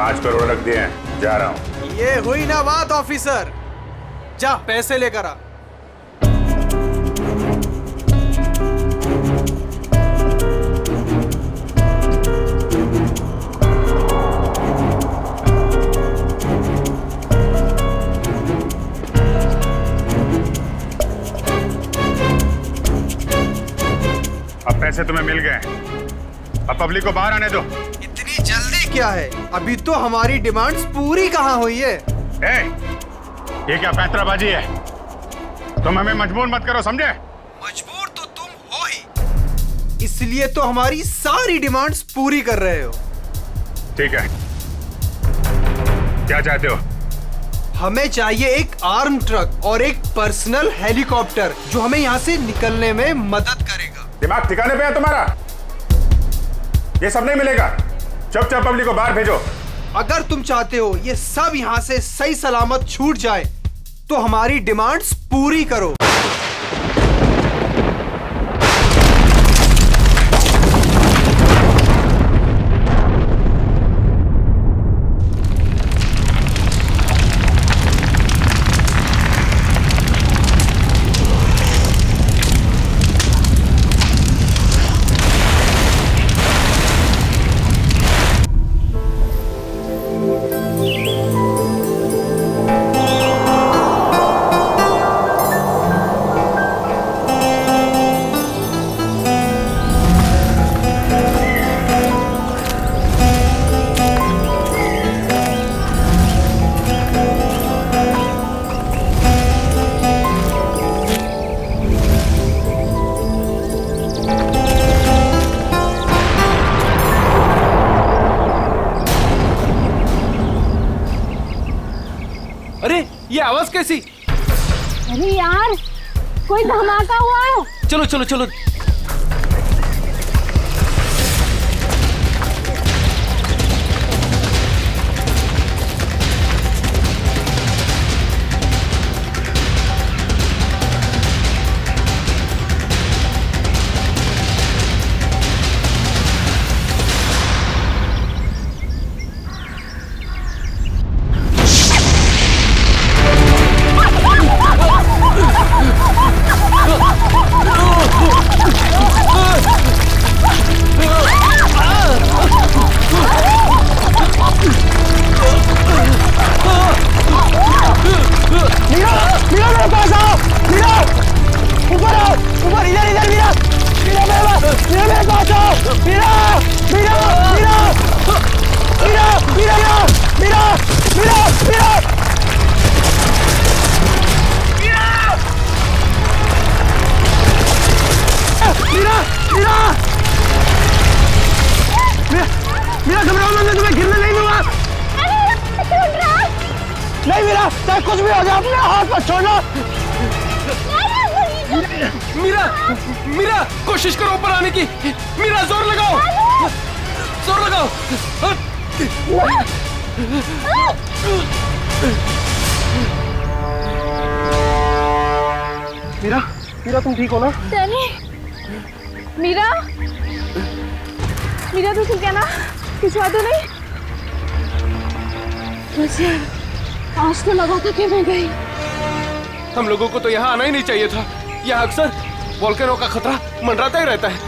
5 करोड़ रख दिए हैं, जा रहा हूँ। ये हुई ना बात ऑफिसर, जा पैसे लेकर आ। अब पैसे तुम्हें मिल गए, अब पब्लिक को बाहर आने दो। इतनी जल्दी क्या है, अभी तो हमारी डिमांड्स पूरी कहाँ हुई है। ये क्या पैंतराबाजी है? तुम हमें मजबूर मत करो, समझे? मजबूर तो तुम हो ही, इसलिए तो हमारी सारी डिमांड्स पूरी कर रहे हो। ठीक है, क्या चाहते हो? हमें चाहिए एक आर्म ट्रक और एक पर्सनल हेलीकॉप्टर जो हमें यहाँ से निकलने में मदद करेगा। दिमाग ठिकाने पे है तुम्हारा? ये सब नहीं मिलेगा, चुपचाप पब्लिक को बाहर भेजो। अगर तुम चाहते हो ये सब यहाँ से सही सलामत छूट जाए तो हमारी डिमांड्स पूरी करो। अरे ये आवाज कैसी? अरे यार, कोई धमाका हुआ है। चलो चलो चलो। मीरा घबराओ मत, मैं तुम्हें गिरने नहीं दूंगा। नहीं मीरा, चाहे कुछ भी हो जाए अपने हाथ पर छोड़ना। मीरा, मीरा कोशिश करो ऊपर आने की। मीरा जोर लगाओ, जोर लगाओ। मीरा, मीरा तुम ठीक हो ना? डैनी, मीरा, मीरा तू ठीक है ना? कुछ बात तो नहीं? मुझे आज तो लगा था कि मैं गई। हम लोगों को तो यहाँ आना ही नहीं चाहिए था। यहाँ अक्सर वोल्केनो का खतरा मंडराता ही रहता है।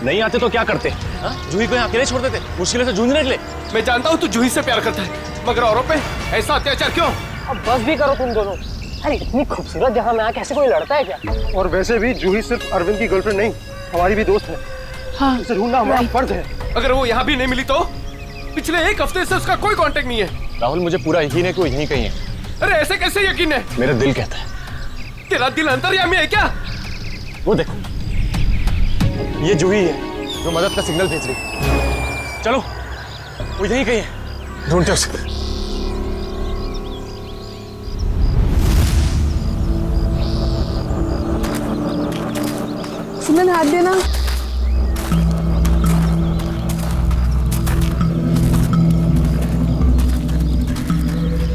नहीं आते तो क्या करते? जूही को यहाँ अकेले छोड़ देते, मुश्किलों से जूझने के लिए। मैं जानता हूँ तू जूही से प्यार करता है, मगर औरों पे ऐसा अत्याचार क्यों? अब बस भी करो तुम दोनों। अरे इतनी खूबसूरत जगह में आके ऐसे कोई लड़ता है क्या? और वैसे भी जूही सिर्फ अरविंद की गर्लफ्रेंड नहीं, हमारी भी दोस्त है। हाँ, उसे ढूंढना हमारा फर्ज है। अगर वो यहाँ भी नहीं मिली तो? पिछले 1 हफ्ते से उसका कोई कांटेक्ट नहीं है। राहुल मुझे पूरा यकीन है कि वो यहीं कहीं है। अरे ऐसे कैसे यकीन है? मेरा दिल कहता है। तेरा दिल अंतर्यामी है क्या? वो देखो, ये जूही है जो मदद का सिग्नल भेज रही है। चलो, वो यहीं कहीं है, ढूंढते उसे। सुमन हाथ देना।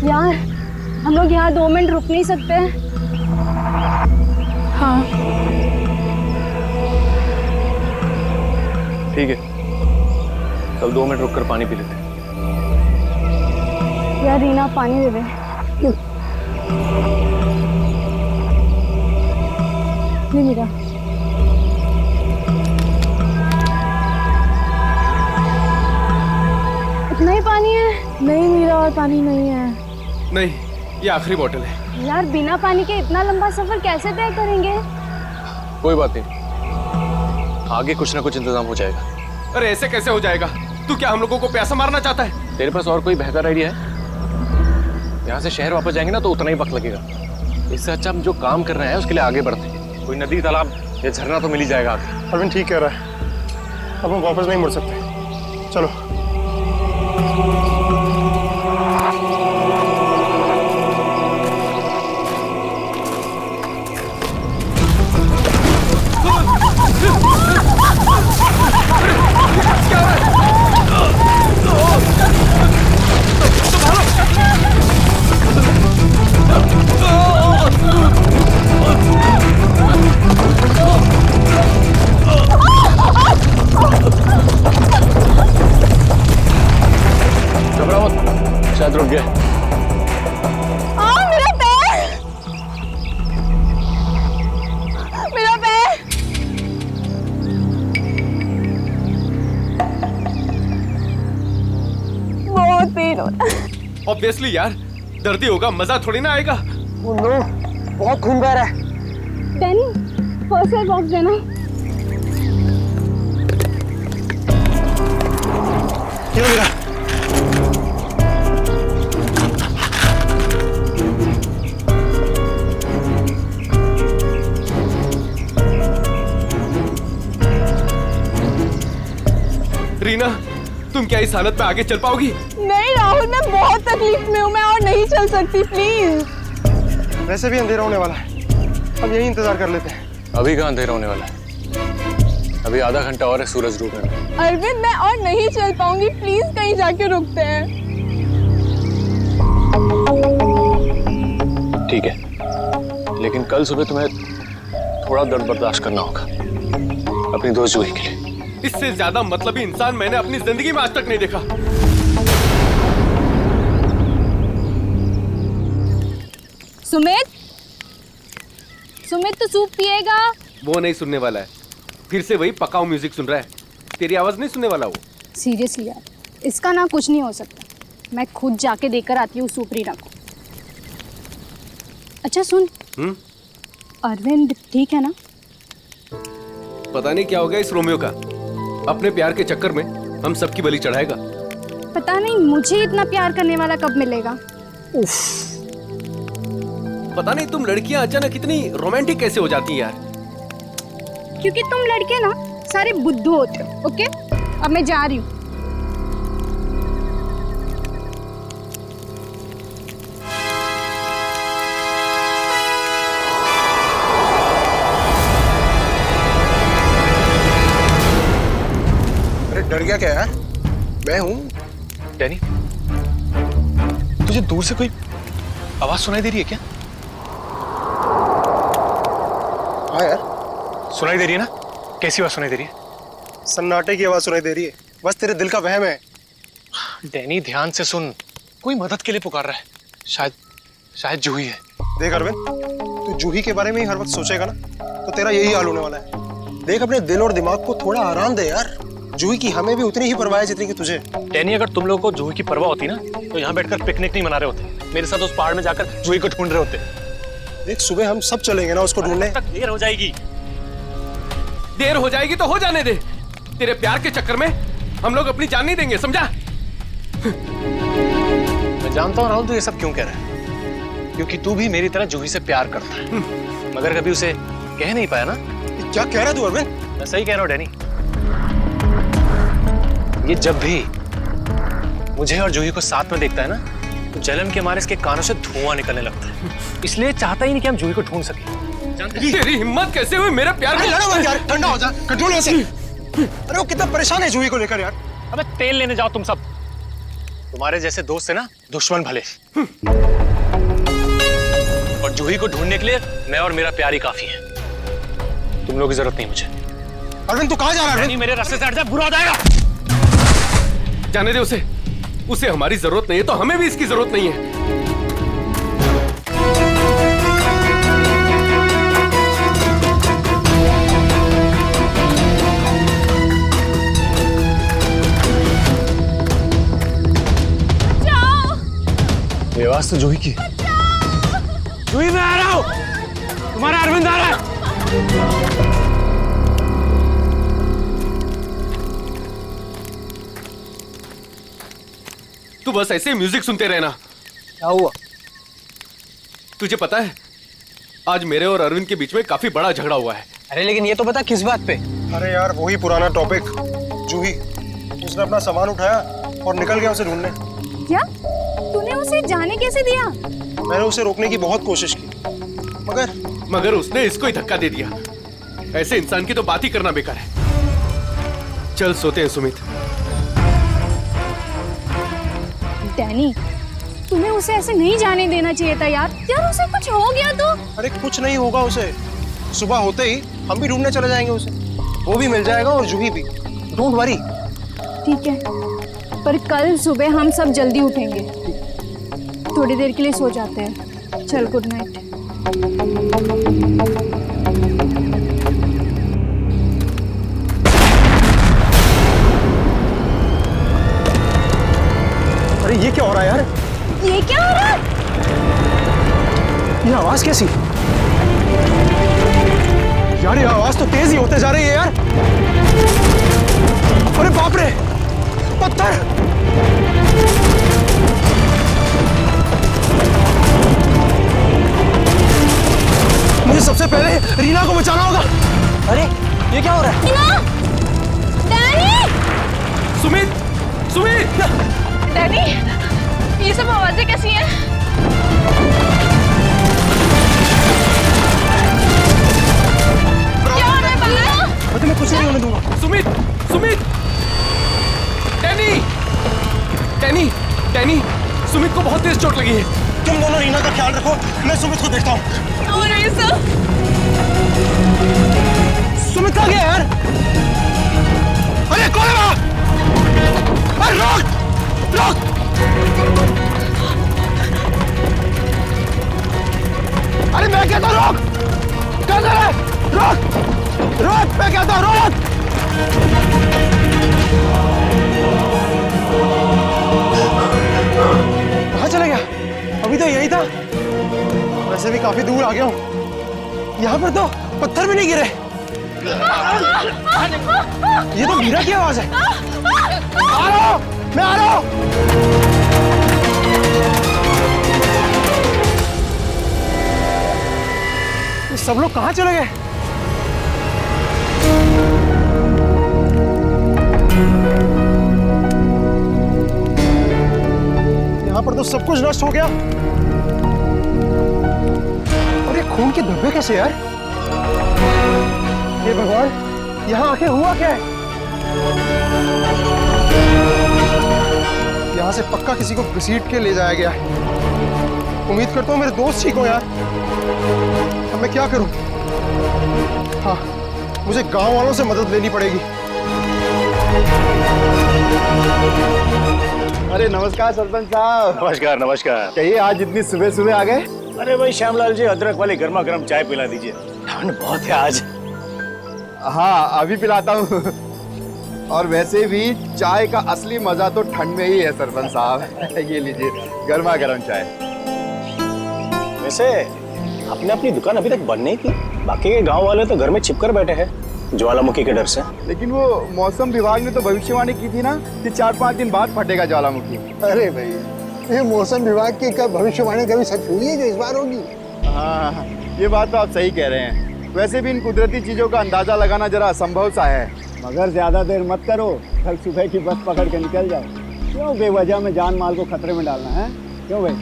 यार हम लोग यहाँ 2 मिनट रुक नहीं सकते? हाँ ठीक है, कल 2 मिनट रुककर पानी पी लेते हैं। यार रीना पानी दे दे। ले मीरा। इतना ही पानी है? नहीं मीरा, और पानी नहीं है। नहीं, ये आखिरी बोतल है। यार बिना पानी के इतना लंबा सफर कैसे तय करेंगे? कोई बात नहीं, आगे कुछ ना कुछ इंतजाम हो जाएगा। अरे ऐसे कैसे हो जाएगा? तू क्या हम लोगों को प्यासा मारना चाहता है? तेरे पास और कोई बेहतर आइडिया है? यहाँ से शहर वापस जाएंगे ना तो उतना ही वक्त लगेगा। इससे अच्छा हम जो काम कर रहे हैं उसके लिए आगे बढ़ते हैं। कोई नदी, तालाब या झरना तो मिल ही जाएगा आगे। अरविंद ठीक कह रहा है, अब हम वापस नहीं मुड़ सकते। चलो। घबराओ मत, शायद रुक गए। मेरा पैर! मेरा पैर! बहुत पेन हो रहा है। ऑब्वियसली यार, दर्दी होगा, मजा थोड़ी ना आएगा। Oh no, बहुत खून बह रहा है। डैनी, फर्स्ट एड बॉक्स देना। क्यों मीरा? रीना, तुम क्या इस हालत में आगे चल पाओगी? नहीं राहुल, मैं बहुत तकलीफ में हूँ, मैं और नहीं चल सकती, प्लीज। वैसे भी अंधेरा होने वाला है, अब यही इंतजार कर लेते हैं। अभी कहाँ अंधेरा होने वाला है? अभी आधा घंटा और है सूरज डूबने में। अरविंद, मैं और नहीं चल पाऊंगी, प्लीज कहीं जाके रुकते हैं। ठीक है, लेकिन कल सुबह तुम्हें थोड़ा दर्द बर्दाश्त करना होगा अपनी दोस्त जूही के लिए। इससे ज्यादा मतलबी इंसान मैंने अपनी जिंदगी में आज तक नहीं देखा। सुमित, सुमित तो सूप पिएगा? वो नहीं सुनने वाला है, फिर से वही पकाऊ म्यूजिक सुन रहा है। तेरी आवाज नहीं सुनने वाला वो। सीरियसली यार, इसका ना कुछ नहीं हो सकता। मैं खुद जाके देकर आती हूँ सूप रीना को। अच्छा सुन, अरविंद ठीक है ना? पता नहीं क्या हो गया इस रोमियो का, अपने प्यार के चक्कर में हम सबकी बलि चढ़ाएगा। पता नहीं मुझे इतना प्यार करने वाला कब मिलेगा। पता नहीं तुम लड़कियां अचानक इतनी रोमांटिक कैसे हो जाती हैं यार। क्योंकि तुम लड़के ना सारे बुद्धू होते हो। ओके, अब मैं जा रही हूँ। डर गया क्या यार? मैं हूँ। डैनी, तुझे दूर से कोई आवाज सुनाई दे रही है क्या? हाँ यार, सुनाई दे रही है ना? कैसी आवाज सुनाई दे रही है? सन्नाटे की आवाज सुनाई दे रही है। बस तेरे दिल का वहम है। डैनी ध्यान से सुन, कोई मदद के लिए पुकार रहा है। शायद जूही है। देख अरविंद, तू जूही के बारे में ही हर वक्त सोचेगा ना तो तेरा यही हाल होने वाला है। देख, अपने दिल और दिमाग को थोड़ा आराम दे यार। जूही की हमें भी उतनी ही परवाह है जितनी कि तुझे। डैनी, अगर तुम लोगों को जूही की परवाह होती ना तो यहाँ बैठकर पिकनिक नहीं मना रहे होते, मेरे साथ उस पहाड़ में जाकर जूही को ढूंढ रहे होते। देख, सुबह हम सब चलेंगे ना उसको ढूंढने। तक देर हो जाएगी। देर हो जाएगी तो हो जाने दे। तेरे प्यार के चक्कर में हम लोग अपनी जान नहीं देंगे, समझा? मैं जानता हूँ राहुल, तू ये सब क्यों कह रहा है, क्योंकि तू भी मेरी तरह जूही से प्यार करता है, मगर कभी उसे कह नहीं पाया ना। क्या कह रहा है तू अरविंद? मैं सही कह रहा हूँ डैनी। ये जब भी मुझे और जूही को साथ में देखता है ना तो जलन के मारे इसके कानों से धुआं निकलने लगता है, इसलिए चाहता ही नहीं कि हम जूही को ढूंढ सके। तेरी हिम्मत कैसे हुई मेरे प्यार में? लड़ो मत यार, ठंडा हो जा, कंट्रोल हो से। अरे वो कितना परेशान है जूही को लेकर यार। अबे तेल लेने जाओ तुम सब, तुम्हारे जैसे दोस्त है ना दुश्मन भले। और जूही को ढूंढने के लिए मैं और मेरा प्यार ही काफी है, तुम लोगों की जरूरत नहीं मुझे। अरविंद तू कहाँ जा रहा है? मेरे रास्ते से हट जा, बुरा हो जाएगा। जाने दे उसे, उसे हमारी जरूरत नहीं है तो हमें भी इसकी जरूरत नहीं है। ये आवाज तो जूही की। जूही, मैं आ रहा हूं, तुम्हारा अरविंद आ रहा है। तू बस ऐसे ही म्यूजिक सुनते रहना। क्या हुआ? तुझे पता है आज मेरे और अरविंद के बीच में काफी बड़ा झगड़ा हुआ है। अरे लेकिन ये तो बता किस बात पे? अरे यार वही पुराना टॉपिक, जूही। उसने अपना सामान उठाया और निकल गया उसे ढूंढने। क्या तूने उसे जाने कैसे दिया? मैंने उसे रोकने की बहुत कोशिश की, मगर उसने इसको ही धक्का दे दिया। ऐसे इंसान की तो बात ही करना बेकार है। चल सोते हैं सुमित। डैनी, तुम्हें उसे ऐसे नहीं जाने देना चाहिए था यार। यार उसे कुछ हो गया तो? अरे कुछ नहीं होगा उसे। सुबह होते ही हम भी ढूंढने चले जाएंगे उसे। वो भी मिल जाएगा और जूही भी। Don't worry. ठीक है, पर कल सुबह हम सब जल्दी उठेंगे। थोड़ी देर के लिए सो जाते हैं। चल, गुड नाइट। अरे ये क्या हो रहा है यार? ये क्या हो रहा है? ये आवाज कैसी? यार ये आवाज तो तेज ही होते जा रही है यार। अरे बाप रे, पत्थर! मुझे सबसे पहले रीना को बचाना होगा। अरे ये क्या हो रहा है? डैनी! सुमित, सुमित! डैनी, ये सब आवाजें कैसी हैं? क्या हो रहा है बाहर? मैं तुम्हें कुछ नहीं होने दूंगा। Sumit, Sumit! Danny, Danny, Danny! Sumit को बहुत तेज चोट लगी है। तुम दोनों रीना का ख्याल रखो, मैं सुमित को देखता हूँ। और ये सब? सुमित कहाँ गया यार? अरे कौन है वहाँ? अरे रोक! रोक! अरे मैं कहता हूँ रोक! क्या कर रहा है? रोक! रोक! मैं कहता हूँ रोक! कहाँ चले गया? अभी तो यही था। वैसे भी काफी दूर आ गया हूँ। यहाँ पर तो पत्थर भी नहीं गिरे। ये तो मीरा की आवाज है। आ रहा हूँ, मैं आ रहा हूँ। ये सब लोग कहाँ चले गए? यहाँ पर तो सब कुछ नष्ट हो गया। और ये खून के धब्बे कैसे यार? हे भगवान, यहाँ आके हुआ क्या है? यहाँ से पक्का किसी को घसीट के ले जाया गया है। उम्मीद करता हूँ मेरे दोस्त ठीक हो यार। अब मैं क्या करूँ? हाँ, मुझे गांव वालों से मदद लेनी पड़ेगी। अरे नमस्कार सरपंच साहब। नमस्कार, नमस्कार। कहिए, आज इतनी सुबह सुबह आ गए? अरे भाई श्यामलाल जी, अदरक वाली गर्मा गर्म चाय पिला दीजिए। ठंड बहुत है आज। हाँ, अभी पिलाता हूँ। और वैसे भी चाय का असली मजा तो ठंड में ही है सरपंच साहब। ये लीजिए गर्मा गर्म चाय। वैसे आपने अपनी दुकान अभी तक बंद नहीं की? बाकी के गांव वाले तो घर में छिपकर बैठे हैं ज्वालामुखी के डर से। लेकिन वो मौसम विभाग ने तो भविष्यवाणी की थी ना कि 4-5 दिन बाद फटेगा ज्वालामुखी। अरे भाई, ये मौसम विभाग की कब भविष्यवाणी कभी सच हुई है जो इस बार होगी? हाँ, ये बात तो आप सही कह रहे हैं। वैसे भी इन कुदरती चीजों का अंदाजा लगाना जरा असंभव सा है। मगर ज्यादा देर मत करो, कल सुबह की बस पकड़ के निकल जाओ। क्यों बेवजह में जान माल को खतरे में डालना है? क्यों भाई?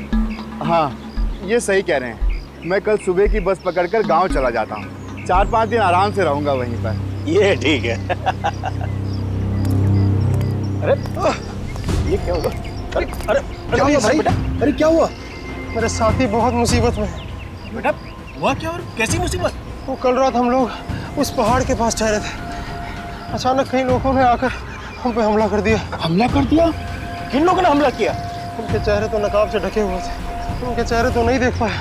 हाँ, ये सही कह रहे हैं। मैं कल सुबह की बस पकड़कर गांव चला जाता हूँ। 4-5 दिन आराम से रहूंगा वहीं पर। ये ठीक है। अरे ये क्या हुआ? अरे अरे क्या हुआ भाई? अरे क्या हुआ? मेरे साथी बहुत मुसीबत में है। बेटा हुआ क्या और कैसी मुसीबत? वो कल रात हम लोग उस पहाड़ के पास ठहरे थे। अचानक कई लोगों ने आकर हम पे हमला कर दिया। हमला कर दिया? किन लोगों ने हमला किया? उनके चेहरे तो नकाब से ढके हुए थे, उनके चेहरे तो नहीं देख पाया।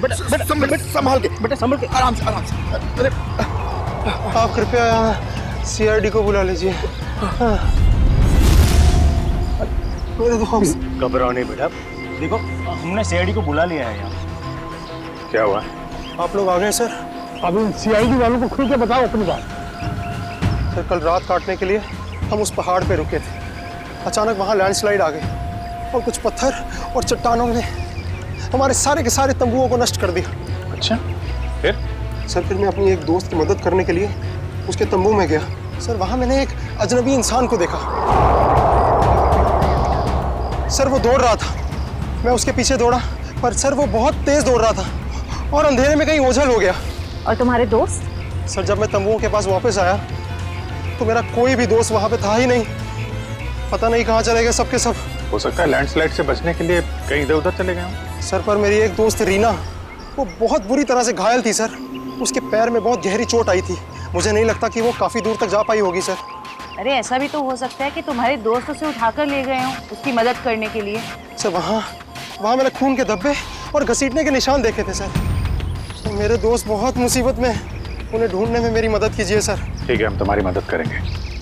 बेटा संभाल के आराम से अरे आप कृपया यहाँ CID को बुला लीजिए। हाँ। मेरे दोस्त। घबराओ नहीं बेटा, देखो हमने CID को बुला लिया है यहाँ। क्या हुआ? आप लोग आ गए सर? अभी CID वालों को खुल के बताओ अपनी बात। सर कल रात काटने के लिए हम उस पहाड़ पे रुके थे, अचानक वहाँ लैंडस्लाइड आ गई और कुछ पत्थर और चट्टानों ने हमारे सारे के सारे तंबुओं को नष्ट कर दिया। अच्छा, फिर? सर फिर मैं अपनी एक दोस्त की मदद करने के लिए उसके तंबू में गया। सर वहाँ मैंने एक अजनबी इंसान को देखा। सर वो दौड़ रहा था, मैं उसके पीछे दौड़ा, पर सर वो बहुत तेज दौड़ रहा था और अंधेरे में कहीं ओझल हो गया। और तुम्हारे दोस्त? सर जब मैं तंबुओं के पास वापस आया तो मेरा कोई भी दोस्त वहाँ पे था ही नहीं। पता नहीं कहाँ चले गए सबके सब। हो सकता है लैंडस्लाइड से बचने के लिए कहीं इधर उधर चले गए हों। सर पर मेरी एक दोस्त रीना, वो बहुत बुरी तरह से घायल थी सर। उसके पैर में बहुत गहरी चोट आई थी, मुझे नहीं लगता कि वो काफ़ी दूर तक जा पाई होगी सर। अरे ऐसा भी तो हो सकता है कि तुम्हारे दोस्त उसे उठाकर ले गए हों उसकी मदद करने के लिए। सर वहाँ मैंने खून के धब्बे और घसीटने के निशान देखे थे सर। मेरे दोस्त बहुत मुसीबत में, उन्हें ढूंढने में मेरी मदद कीजिए सर। ठीक है, हम तुम्हारी मदद करेंगे।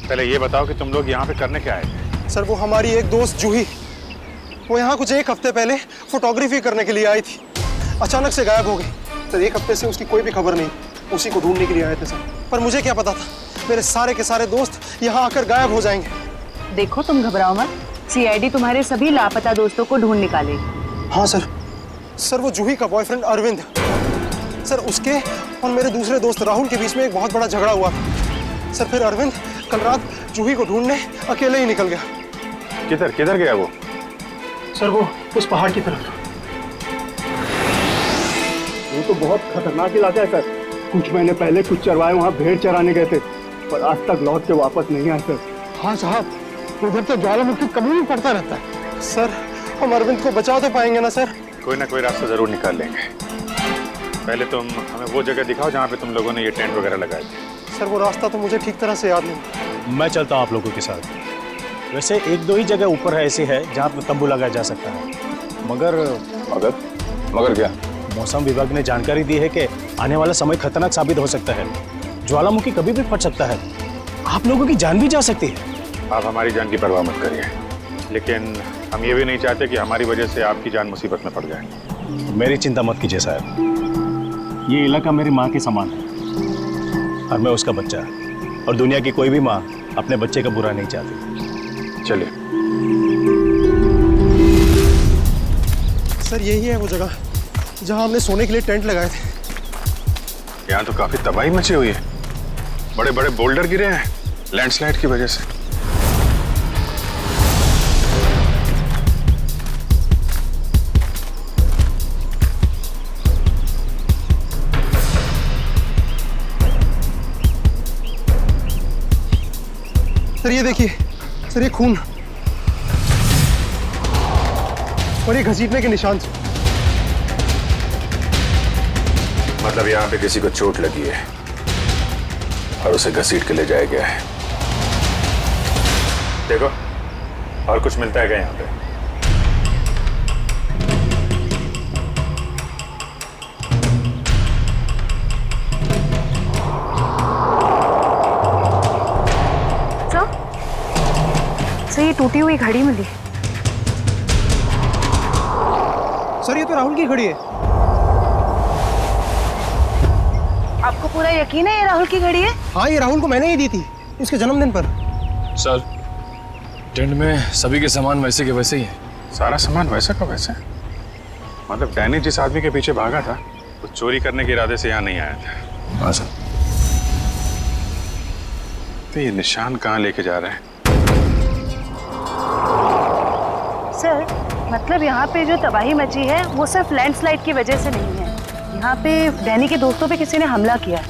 पहले ये बताओ कि तुम लोग यहाँ पे करने क्या आए थे? सर वो हमारी एक दोस्त जूही, वो यहाँ कुछ एक हफ्ते पहले फोटोग्राफी करने के लिए आई थी, अचानक से गायब हो गई। सर एक हफ्ते से उसकी कोई भी खबर नहीं, उसी को ढूंढने के लिए आए थे सर। पर मुझे क्या पता था मेरे सारे के सारे दोस्त यहाँ आकर गायब हो जाएंगे। देखो तुम घबराओ मत, CID तुम्हारे सभी लापता दोस्तों को ढूंढ निकालेगी। हाँ सर। सर वो जूही का बॉयफ्रेंड अरविंद, सर उसके और मेरे दूसरे दोस्त राहुल के बीच में एक बहुत बड़ा झगड़ा हुआ था। सर फिर अरविंद कल रात जूही को ढूंढने अकेले ही निकल गया। किधर गया वो? सर वो उस पहाड़ की तरफ। वो तो बहुत खतरनाक इलाका है सर। कुछ महीने पहले कुछ चरवाए वहाँ भेड़ चराने गए थे, पर आज तक लौट के वापस नहीं आए सर। हाँ साहब, उधर तो ज्वालामुखी कभी भी पड़ता रहता है। सर हम अरविंद को बचा तो पाएंगे ना सर? कोई ना कोई रास्ता जरूर निकाल लेंगे। पहले तुम हमें वो जगह दिखाओ जहाँ पे तुम लोगों ने ये टेंट वगैरह लगाए थे। सर वो रास्ता तो मुझे ठीक तरह से याद नहीं। मैं चलता हूँ आप लोगों के साथ। वैसे एक दो ही जगह ऊपर है ऐसी है जहाँ पे तंबू लगाया जा सकता है, मगर क्या? मौसम विभाग ने जानकारी दी है कि आने वाला समय खतरनाक साबित हो सकता है। ज्वालामुखी कभी भी फट सकता है, आप लोगों की जान भी जा सकती है। आप हमारी जान की परवाह मत करिए, लेकिन हम ये भी नहीं चाहते कि हमारी वजह से आपकी जान मुसीबत में पड़ जाए। मेरी चिंता मत कीजिए साहब, ये इलाका मेरी माँ के समान है और मैं उसका बच्चा, और दुनिया की कोई भी माँ अपने बच्चे का बुरा नहीं चाहती। चलिए। सर यही है वो जगह जहाँ हमने सोने के लिए टेंट लगाए थे। यहाँ तो काफी तबाही मची हुई है, बड़े बड़े बोल्डर गिरे हैं लैंडस्लाइड की वजह से। सर ये देखिए, सर ये खून और ये घसीटने के निशान। मतलब यहाँ पे किसी को चोट लगी है और उसे घसीट के ले जाया गया है। देखो और कुछ मिलता है क्या यहाँ पे? सर ये टूटी हुई घड़ी मिली। सर ये तो राहुल की घड़ी है। आपको पूरा यकीन है ये राहुल की घड़ी है? हाँ ये राहुल को मैंने ही दी थी उसके जन्मदिन पर। सर टेंट में सभी के सामान वैसे के वैसे ही है। सारा सामान वैसा का वैसा? मतलब डैनी जिस आदमी के पीछे भागा था वो चोरी करने के इरादे से यहाँ नहीं आया था। हाँ सर। तो ये निशान कहाँ लेके जा रहे हैं? सर मतलब यहाँ पे जो तबाही मची है वो सिर्फ लैंडस्लाइड की वजह से नहीं है, यहाँ पे डैनी के दोस्तों पे किसी ने हमला किया है।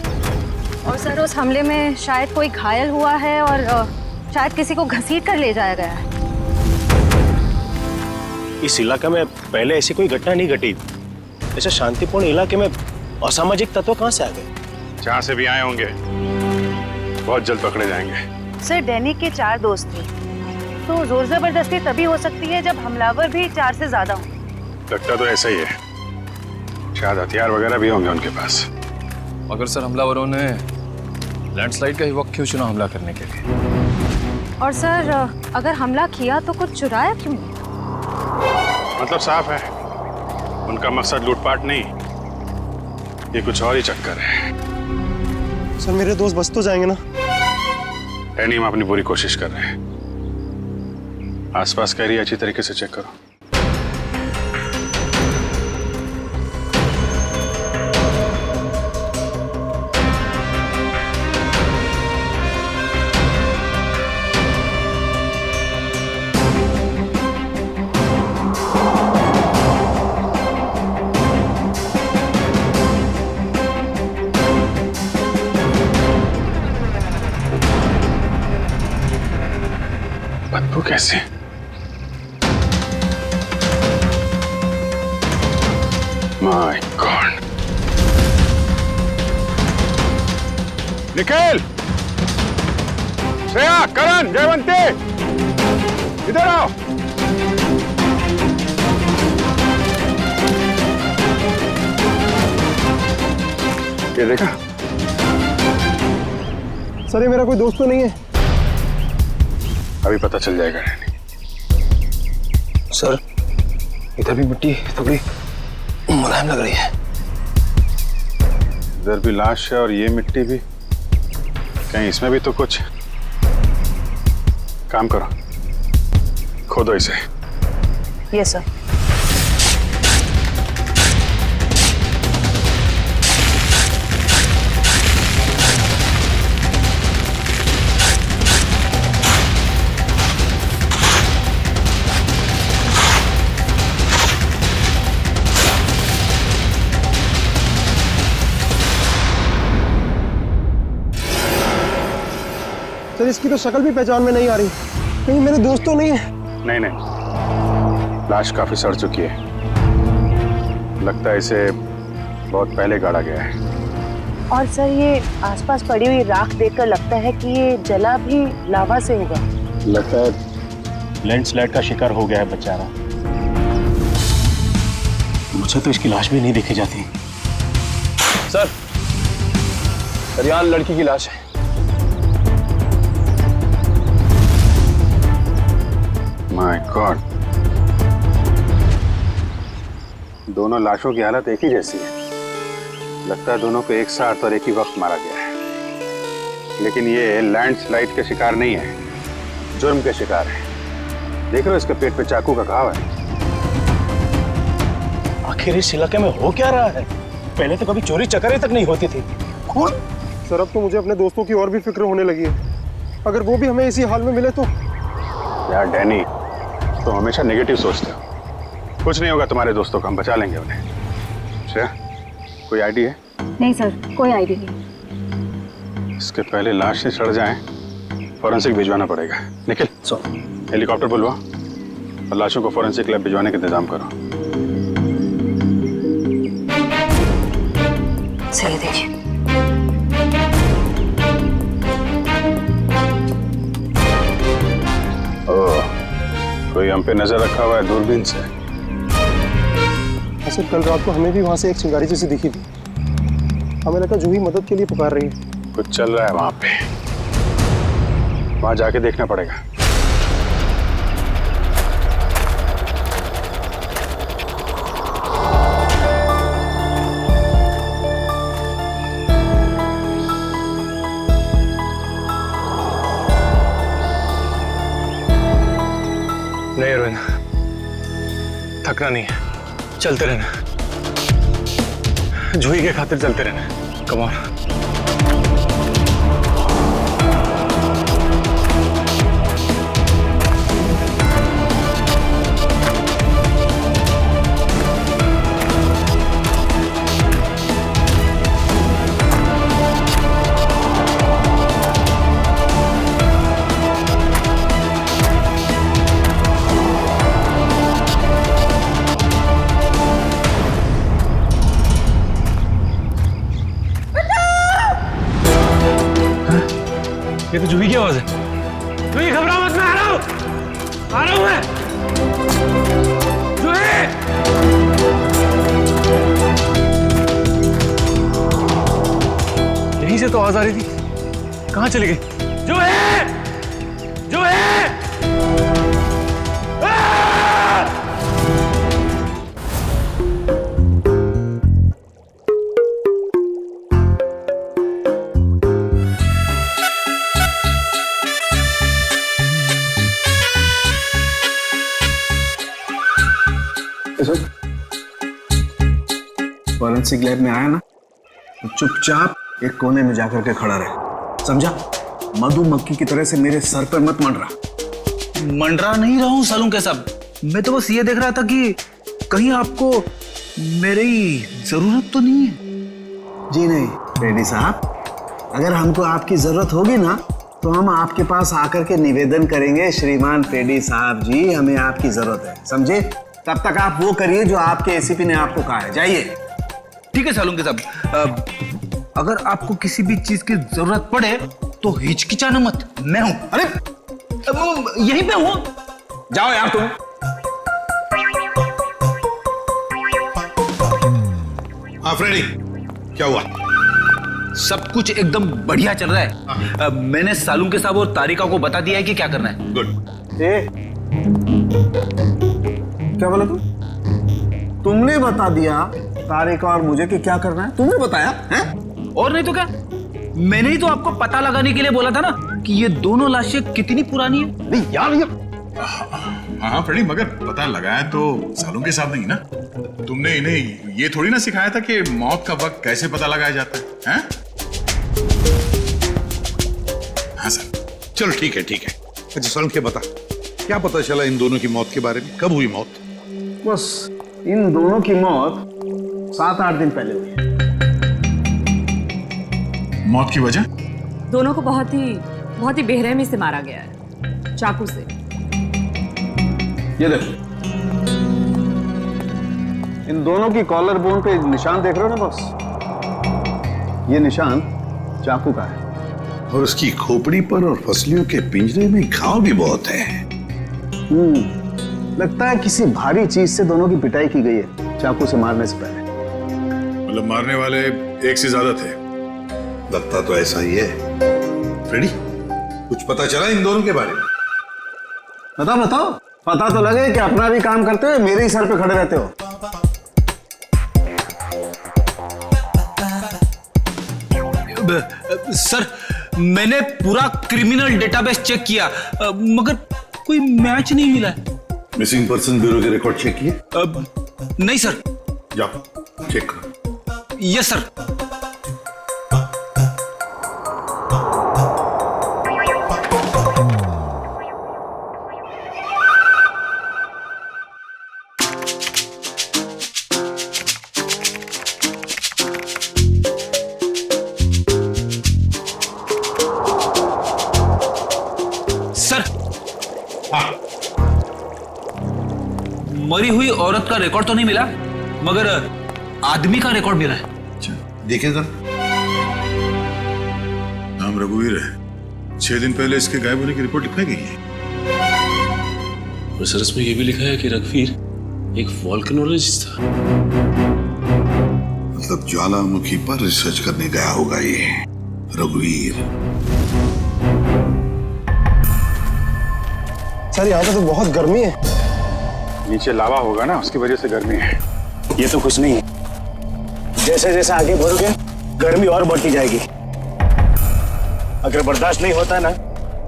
और सर उस हमले में शायद कोई घायल हुआ है और शायद किसी को घसीट कर ले जाया गया है। इस इलाके में पहले ऐसी कोई घटना नहीं घटी। ऐसे शांतिपूर्ण इलाके में असामाजिक तत्व कहाँ से आ गए? जहाँ से भी आए होंगे बहुत जल्द पकड़े जाएंगे। सर डैनी के 4 दोस्त थे, तो जोर जबरदस्ती तभी हो सकती है जब हमलावर भी 4 से ज्यादा हो। लगता तो ऐसा ही है, शायद हथियार वगैरह भी होंगे उनके पास। मगर सर हमलावरों ने लैंडस्लाइड का ही वक्त क्यों चुना हमला करने के लिए? और सर अगर हमला किया तो कुछ चुराया क्यों नहीं? मतलब साफ है, उनका मकसद लूटपाट नहीं, ये कुछ और ही चक्कर है। सर मेरे दोस्त बच तो जाएंगे ना? डैनी, हम अपनी पूरी कोशिश कर रहे हैं। आसपास का एरिया अच्छी तरीके से चेक करो। बदबू कैसे? My god! निखिल, श्रेया, करण, जयवंती, इधर आओ। ये देखा? सर ये मेरा कोई दोस्त तो नहीं है? अभी पता चल जाएगा। सर इधर भी मिट्टी थोड़ी मुलायम लग रही है। इधर भी लाश है और ये मिट्टी भी, कहीं इसमें भी तो कुछ। काम करो, खोदो इसे। Yes sir. सर इसकी तो शक्ल भी पहचान में नहीं आ रही, कहीं मेरे दोस्त तो नहीं है? नहीं नहीं, लाश काफी सड़ चुकी है, लगता है इसे बहुत पहले गाड़ा गया है। और सर ये आसपास पड़ी हुई राख देखकर लगता है कि ये जला भी लावा से होगा। लगता है लैंडस्लाइड का शिकार हो गया है बेचारा। मुझे तो इसकी लाश भी नहीं देखी जाती। सर यहाँ लड़की की लाश है। माय गॉड, दोनों लाशों की हालत एक ही जैसी है। लगता है दोनों को एक साथ और एक ही वक्त मारा गया है। लेकिन ये लैंडस्लाइड के शिकार नहीं है, जुर्म के शिकार है। देख रहे हो इसके पेट पे चाकू का घाव है। आखिर इस इलाके में हो क्या रहा है? पहले तो कभी चोरी चकारी तक नहीं होती थी। कौन? सर अब तो मुझे अपने दोस्तों की और भी फिक्र होने लगी है। अगर वो भी हमें इसी हाल में मिले तो। यार डैनी, तो हमेशा नेगेटिव सोचते हो। कुछ नहीं होगा तुम्हारे दोस्तों को, हम बचा लेंगे उन्हें। श्रेया, कोई आईडिया है? नहीं सर, कोई आइडिया नहीं। इसके पहले लाश से सड़ जाए, फॉरेंसिक भिजवाना पड़ेगा। निखिल, हेलीकॉप्टर बुलवा और लाशों को फॉरेंसिक लैब भिजवाने का इंतजाम करो। सही देखिए। कोई हम पे नजर रखा हुआ है दूरबीन से। सर कल रात को हमें भी वहां से एक चिंगारी जैसी दिखी थी। हमें लगा जूही मदद के लिए पुकार रही है। कुछ चल रहा है वहां पे, वहां जाके देखना पड़ेगा। नहीं रोहिना, थकना नहीं है, चलते रहना। जूही के खातिर चलते रहना। Come on. ये तो जूही की आवाज है। जूही घबराओ मत, मैं आ रहा हूं। आ रहा हूं मैं। जूही! यहीं से तो आवाज आ रही थी, कहां चली गई? जूही! जूही! फॉरेंसिक लैब में आया ना तो चुपचाप एक कोने में जाकर के खड़ा रहे, समझा? मधुमक्खी की तरह से मेरे सर पर मत मंडरा। मंडरा नहीं रहा हूं सालून के साहब, मैं तो बस ये देख रहा था कि कहीं आपको मेरी जरूरत तो नहीं है। जी नहीं रेड्डी साहब, अगर हमको आपकी जरूरत होगी ना तो हम आपके पास आकर के निवेदन करेंगे, श्रीमान पेडी साहब जी हमें आपकी जरूरत है, समझे? तब तक आप वो करिए जो आपके एसीपी ने आपको कहा है, जाइए। ठीक है सालून के साहब, अगर आपको किसी भी चीज की जरूरत पड़े तो हिचकिचाना मत, मैं हूं। अरे यहीं पे हूं, जाओ यार तुम। हाँ फ्रेडी, क्या हुआ? सब कुछ एकदम बढ़िया चल रहा है। मैंने सालून के साहब और तारिका को बता दिया है कि क्या करना है। गुड। क्या बोला तुमने बता दिया तारिका और मुझे कि क्या करना है? तुमने बताया है? और नहीं तो क्या, मैंने ही तो आपको पता लगाने के लिए बोला था ना कि ये दोनों लाशें कितनी पुरानी है। नहीं यार ये हाँ फ्रेडी, मगर पता लगाया तो सालून के साथ नहीं ना। तुमने इन्हें ये थोड़ी ना सिखाया था कि मौत का वक्त कैसे पता लगाया जाता है, हैं? हाँ सर, चलो ठीक है ठीक है। अच्छा सालून के बता, क्या पता चला इन दोनों की मौत के बारे में? कब हुई मौत? बस इन दोनों की मौत 7-8 दिन पहले हुई। मौत की वजह? दोनों को बहुत ही बेरहमी से मारा गया है, चाकू से। ये देखो, इन दोनों की कॉलर बोन पे निशान देख रहे हो ना बॉस? ये निशान चाकू का है। और उसकी खोपड़ी पर और फसलियों के पिंजरे में घाव भी बहुत है। लगता है किसी भारी चीज से दोनों की पिटाई की गई है चाकू से मारने से पहले। मतलब मारने वाले एक से ज्यादा थे? लगता तो ऐसा ही है। फ्रेडी, कुछ पता चला इन दोनों के बारे में? बताओ, पता तो लगे कि अपना भी काम करते हुए मेरे ही सर पे खड़े रहते हो। सर, मैंने पूरा क्रिमिनल डेटाबेस चेक किया, मगर कोई मैच नहीं मिला है। मिसिंग पर्सन ब्यूरो के रिकॉर्ड चेक किए? नहीं सर। जाओ चेक करो। Yes sir. मरी हुई औरत का रिकॉर्ड तो नहीं मिला, मगर आदमी का रिकॉर्ड मिला है। देखिए सर, नाम रघुवीर है। 6 दिन पहले इसके गायब होने की रिपोर्ट लिखाई गई है। और सर इसमें यह भी लिखा है कि रघुवीर एक वोल्केनोलॉजिस्ट था। मतलब ज्वालामुखी पर रिसर्च करने गया होगा ये रघुवीर। सर यहाँ पे तो बहुत गर्मी है। नीचे लावा होगा ना, उसकी वजह से गर्मी है। ये तो कुछ नहीं है, जैसे जैसे आगे बढ़ोगे गर्मी और बढ़ती जाएगी। अगर बर्दाश्त नहीं होता ना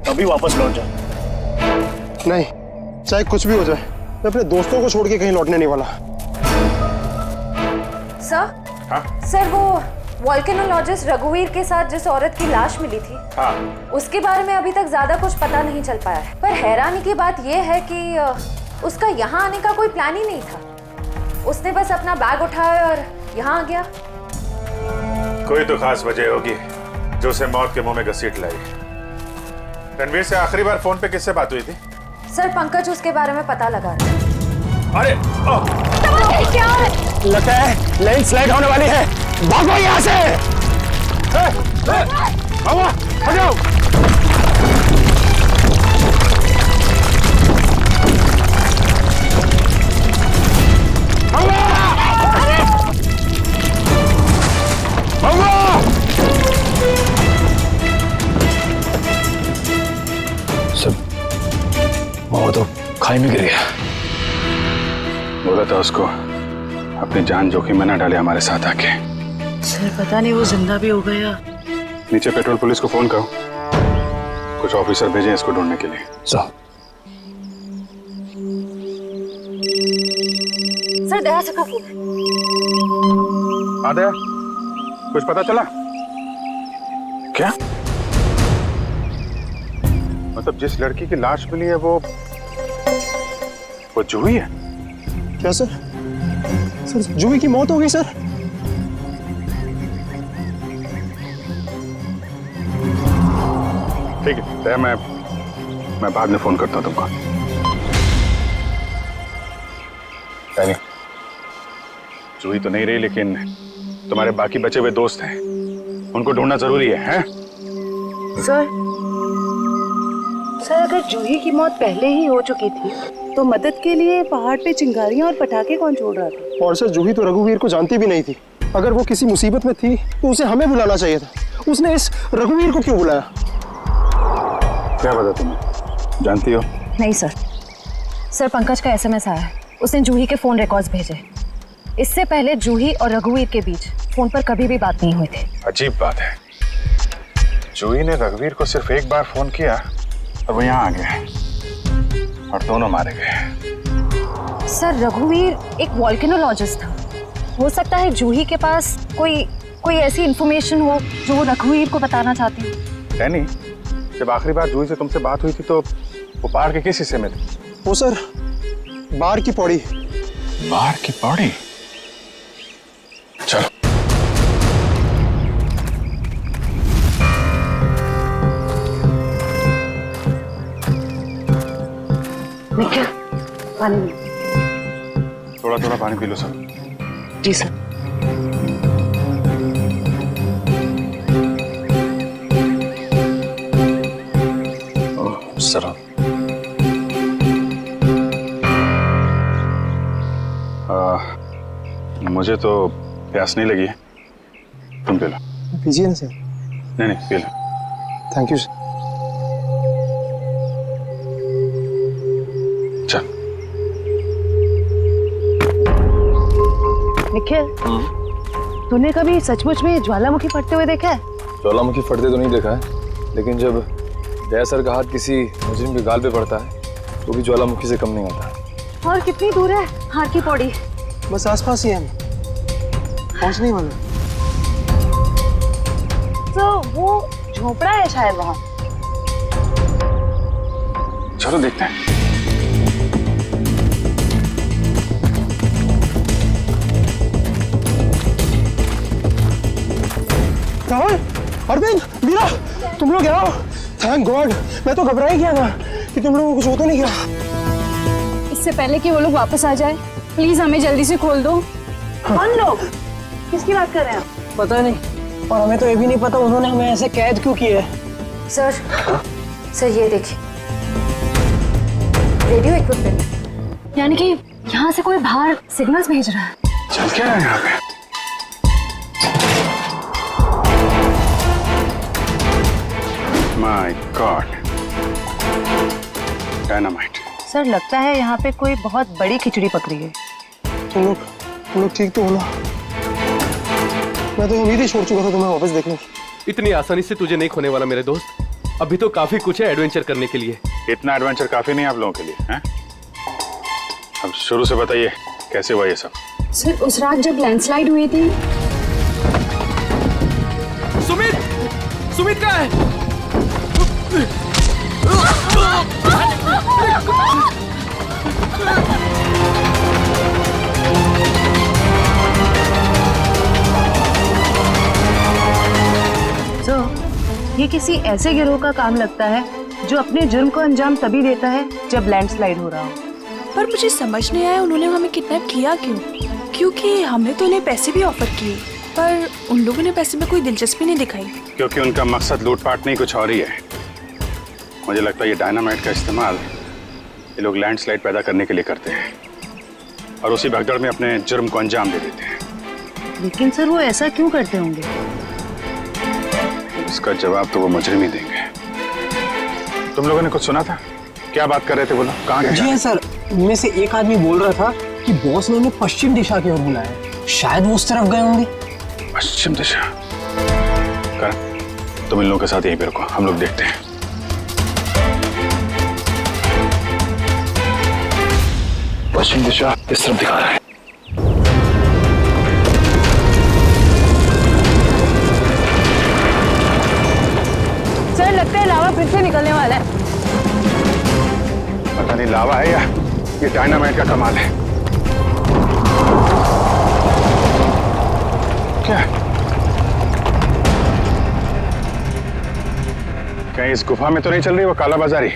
तभी वापस लौट जाओ। नहीं, चाहे कुछ भी हो जाए, मैं अपने दोस्तों को छोड़ के कहीं लौटने नहीं वाला। सर? हाँ? सर, वो वोल्केनोलॉजिस्ट रघुवीर के साथ जिस औरत की लाश मिली थी, हाँ, उसके बारे में अभी तक ज्यादा कुछ पता नहीं चल पाया है। पर हैरानी की बात यह है कि उसका यहाँ आने का कोई प्लान ही नहीं था। उसने बस अपना बैग उठाया और यहाँ आ गया। कोई तो खास वजह होगी जो उसे मौत के मुंह में घसीट लाई। रणवीर से आखिरी बार फोन पे किससे बात हुई थी? सर, पंकज उसके बारे में पता लगा रहा है। अरे क्या है? लगता है लैंडस्लाइड होने वाली है। भागो यहाँ से। वो तो खाई में गिर गया। बोला था उसको अपनी जान जोखिम में ना डाले हमारे साथ आके। सर पता नहीं वो जिंदा भी हो गया। नीचे पेट्रोल पुलिस को फोन करो, कुछ ऑफिसर भेजें इसको ढूंढने के लिए। सर दया से काफी। दया, कुछ पता चला क्या? मतलब जिस लड़की की लाश मिली है वो जूही है? क्या सर? सर जूही की मौत हो गई सर? ठीक है दया, मैं बाद में फोन करता हूँ तुमको। नहीं, जूही तो नहीं रही, लेकिन तुम्हारे बाकी बचे हुए दोस्त हैं, उनको ढूंढना जरूरी है, हैं? सर अगर जूही की मौत पहले ही हो चुकी थी तो मदद के लिए पहाड़ पे चिंगारियां और पटाखे कौन छोड़ रहा था? और सर जूही तो रघुवीर को जानती भी नहीं थी। अगर वो किसी मुसीबत में थी तो उसे हमें बुलाना चाहिए था। उसने इस रघुवीर को क्यों बुलाया? क्या पता तुम्हें, जानती हो? नहीं सर पंकज का एसएमएस आया है, उसने जूही के फोन रिकॉर्ड्स भेजे। इससे पहले जूही और रघुवीर के बीच फोन पर कभी भी बात नहीं हुई थी। अजीब बात है, जूही ने रघुवीर को सिर्फ एक बार फोन किया और वो यहाँ आ गए और दोनों मारे गए। सर रघुवीर एक वॉल्केनोलॉजिस्ट था, हो सकता है जूही के पास कोई ऐसी इंफॉर्मेशन हो जो वो रघुवीर को बताना चाहती हो। डैनी, जब आखिरी बार जूही से तुमसे बात हुई थी तो वो पहाड़ के किस हिस्से में थी? वो सर बाहर की पौड़ी। बाहर की पौड़ी? चलो। निखिल पानी। थोड़ा पानी पी लो सर। जी सर। सर मुझे तो प्यास नहीं लगी है, तुम पी लो। पीजिए ना सर। नहीं P low. Thank you sir. चल। निखिल तूने कभी सचमुच में ज्वालामुखी फटते हुए देखा है? ज्वालामुखी फटते तो नहीं देखा है, लेकिन जब दया सर का हाथ किसी मुजरिम के गाल पे पड़ता है तो भी ज्वालामुखी से कम नहीं होता। और कितनी दूर है हार की पौड़ी? बस आसपास ही है, पहुंचने ही वाला। तो वो झोपड़ा है शायद वहाँ। चलो देखते हैं। राहुल, अरविंद, मीरा, तुम लोग यहाँ हो? थैंक गॉड, मैं तो घबरा ही गया था कि तुम लोगों को कुछ हो तो नहीं गया। इससे पहले कि वो लोग वापस आ जाए, प्लीज हमें जल्दी से खोल दो। कौन लोग? किसकी बात कर रहे हैं? पता नहीं, और हमें तो ये भी नहीं पता उन्होंने हमें ऐसे कैद क्यों किया है। सर ये देखिए, रेडियो इक्विपमेंट, यानी कि यहाँ से कोई बाहर सिग्नल्स भेज रहा है। चल क्या है यहाँ पे? My God, dynamite. सर लगता है यहाँ पे कोई बहुत बड़ी खिचड़ी पक रही है। तुम लोग ठीक तो हो ना? मैं तो उम्मीद ही छोड़ चुका था तुम्हें वापस देखने की। इतनी आसानी से तुझे नहीं खोने वाला मेरे दोस्त। अभी तो काफी कुछ है एडवेंचर करने के लिए। इतना एडवेंचर काफी नहीं आप लोगों के लिए, हैं? अब शुरू से बताइए कैसे हुआ ये सब? सर उस रात जब लैंडस्लाइड हुई थी। सुमित कहाँ है? ये किसी ऐसे गिरोह का काम लगता है जो अपने जुर्म को अंजाम तभी देता है जब लैंडस्लाइड हो रहा हो। पर मुझे समझ नहीं आया उन्होंने हमें किडनैप किया क्यों? क्योंकि हमने तो उन्हें पैसे भी ऑफर किए, पर उन लोगों ने पैसे में कोई दिलचस्पी नहीं दिखाई। क्योंकि उनका मकसद लूटपाट नहीं, कुछ और ही है। मुझे लगता है ये डायनामाइट का इस्तेमाल ये लोग लैंडस्लाइड पैदा करने के लिए करते हैं और उसी भगदड़ में अपने जुर्म को अंजाम दे देते हैं। लेकिन सर वो ऐसा क्यों करते होंगे? इसका जवाब तो वो मुजरिम ही देंगे। तुम लोगों ने कुछ सुना था? क्या बात कर रहे थे बोलो, कहाँ गए? जी हाँ सर, उनमें से एक आदमी बोल रहा था कि बॉस ने उन्हें पश्चिम दिशा की ओर बुलाया, शायद वो उस तरफ गए होंगे। पश्चिम दिशा? करण, तुम इन लोगों के साथ यहीं पे रुको, हम लोग देखते हैं। पश्चिम दिशा इस तरफ दिखा रहा है। सर लगता है लावा फिर से निकलने वाला है। पता नहीं लावा है या ये डायनामाइट का कमाल है। क्या कहीं इस गुफा में तो नहीं चल रही वो काला बाजारी?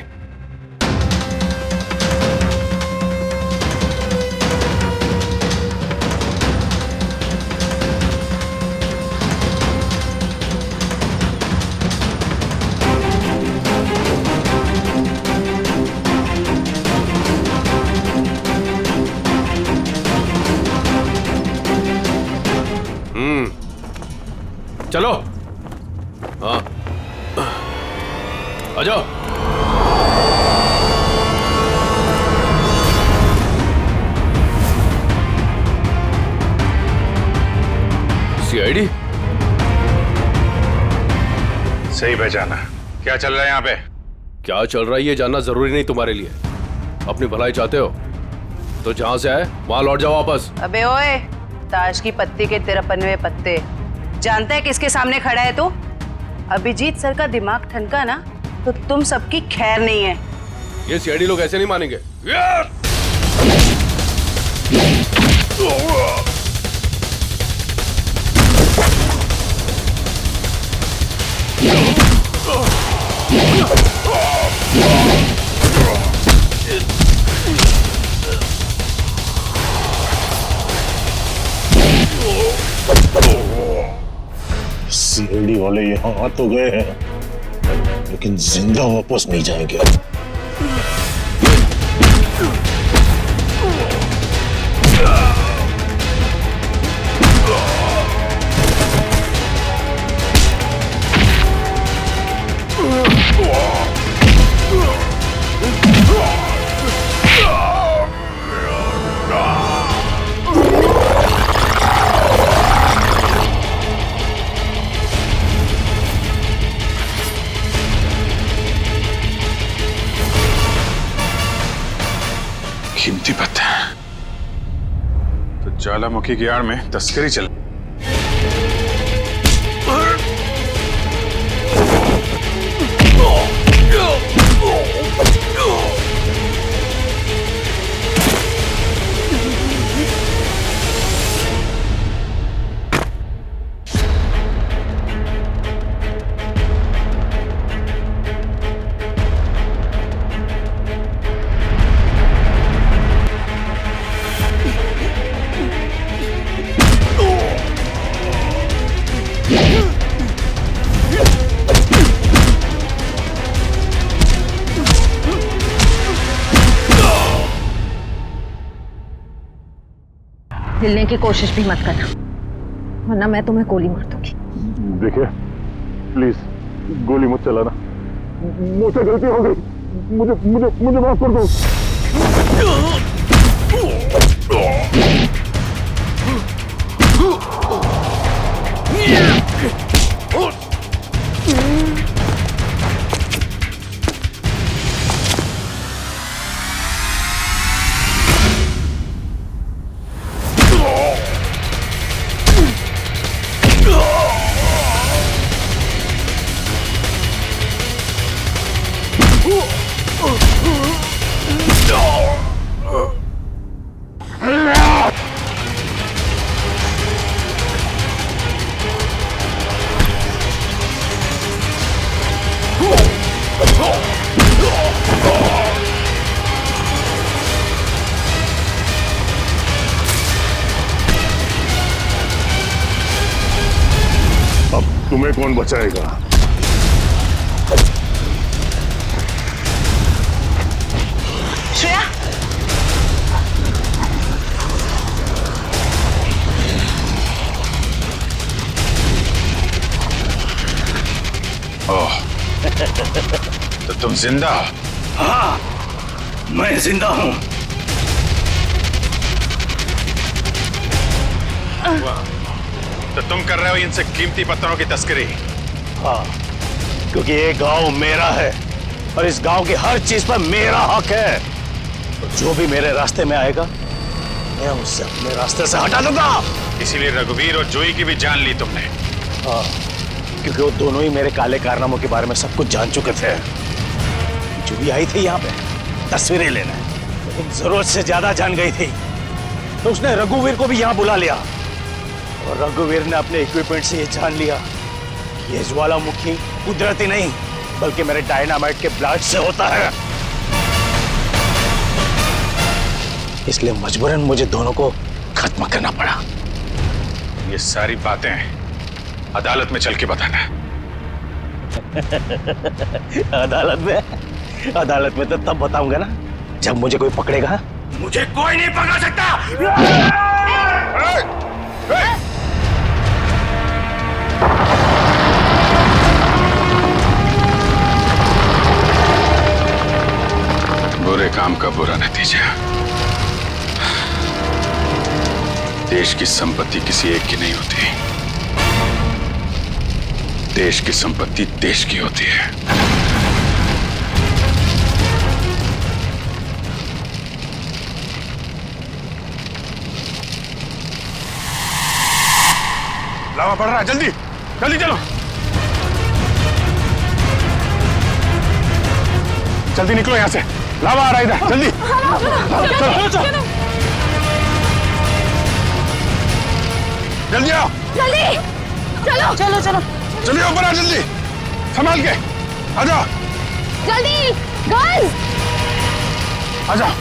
चलो। हाँ आ जाओ। सीआईडी सही पहचाना। क्या चल रहा है यहाँ पे? क्या चल रहा है ये जानना जरूरी नहीं तुम्हारे लिए। अपनी भलाई चाहते हो तो जहां से आए वहां लौट जाओ वापस। अबे ओए, ताश की पत्ती के 53वें पत्ते, जानता है किसके सामने खड़ा है तू? अभिजीत सर का दिमाग ठनका ना तो तुम सबकी खैर नहीं है। ये सीआईडी लोग ऐसे नहीं मानेंगे। सीआईडी वाले यहाँ आ तो गए हैं, लेकिन जिंदा वापस नहीं जाएंगे। कीमती पत्थर तो ज्वालामुखी की आड़ में तस्करी चल। हिलने की कोशिश भी मत करना, वरना मैं तुम्हें गोली मार दूंगी। देखिए प्लीज गोली मत चलाना, मुझसे गलती हो गई, मुझे मुझे मुझे माफ कर दो। अब तुम्हें कौन बचाएगा? श्रेया, ओह तो तुम तुम जिंदा हो? हाँ, मैं जिंदा हूं। तो तुम कर रहे हो इनसे कीमती पत्थरों की तस्करी? हाँ, क्योंकि ये गांव मेरा है और इस गांव की हर चीज पर मेरा हक है। तो जो भी मेरे रास्ते में आएगा मैं उससे अपने रास्ते से हटा दूंगा। इसीलिए रघुवीर और जूही की भी जान ली तुमने? हाँ, क्योंकि वो दोनों ही मेरे काले कारनामों के बारे में सब कुछ जान चुके थे। जूही आई थी यहाँ पे तस्वीरें लेने, लेकिन जरूरत से ज्यादा जान गई थी, तो उसने रघुवीर को भी यहाँ बुला लिया और रघुवीर ने अपने इक्विपमेंट से ये जान लिया कि ये ज्वालामुखी कुदरती नहीं बल्कि मेरे डायनामाइट के ब्लास्ट से होता है। इसलिए मजबूरन मुझे दोनों को खत्म करना पड़ा। ये सारी बातें अदालत में चल के बताना। अदालत में तो तब बताऊंगा ना जब मुझे कोई पकड़ेगा। मुझे कोई नहीं पकड़ सकता। बुरे काम का बुरा नतीजा। देश की संपत्ति किसी एक की नहीं होती, देश की संपत्ति देश की होती है। लावा पड़ रहा है, जल्दी जल्दी चलो, जल्दी निकलो यहां से, लावा आ रहा है इधर, जल्दी चलो चलो जल्दी आओ, जल्दी चलो चलो चलो जल्दी ऊपर आ, जल्दी संभाल के आ जाओ, जल्दी गर्ल्स आ जाओ।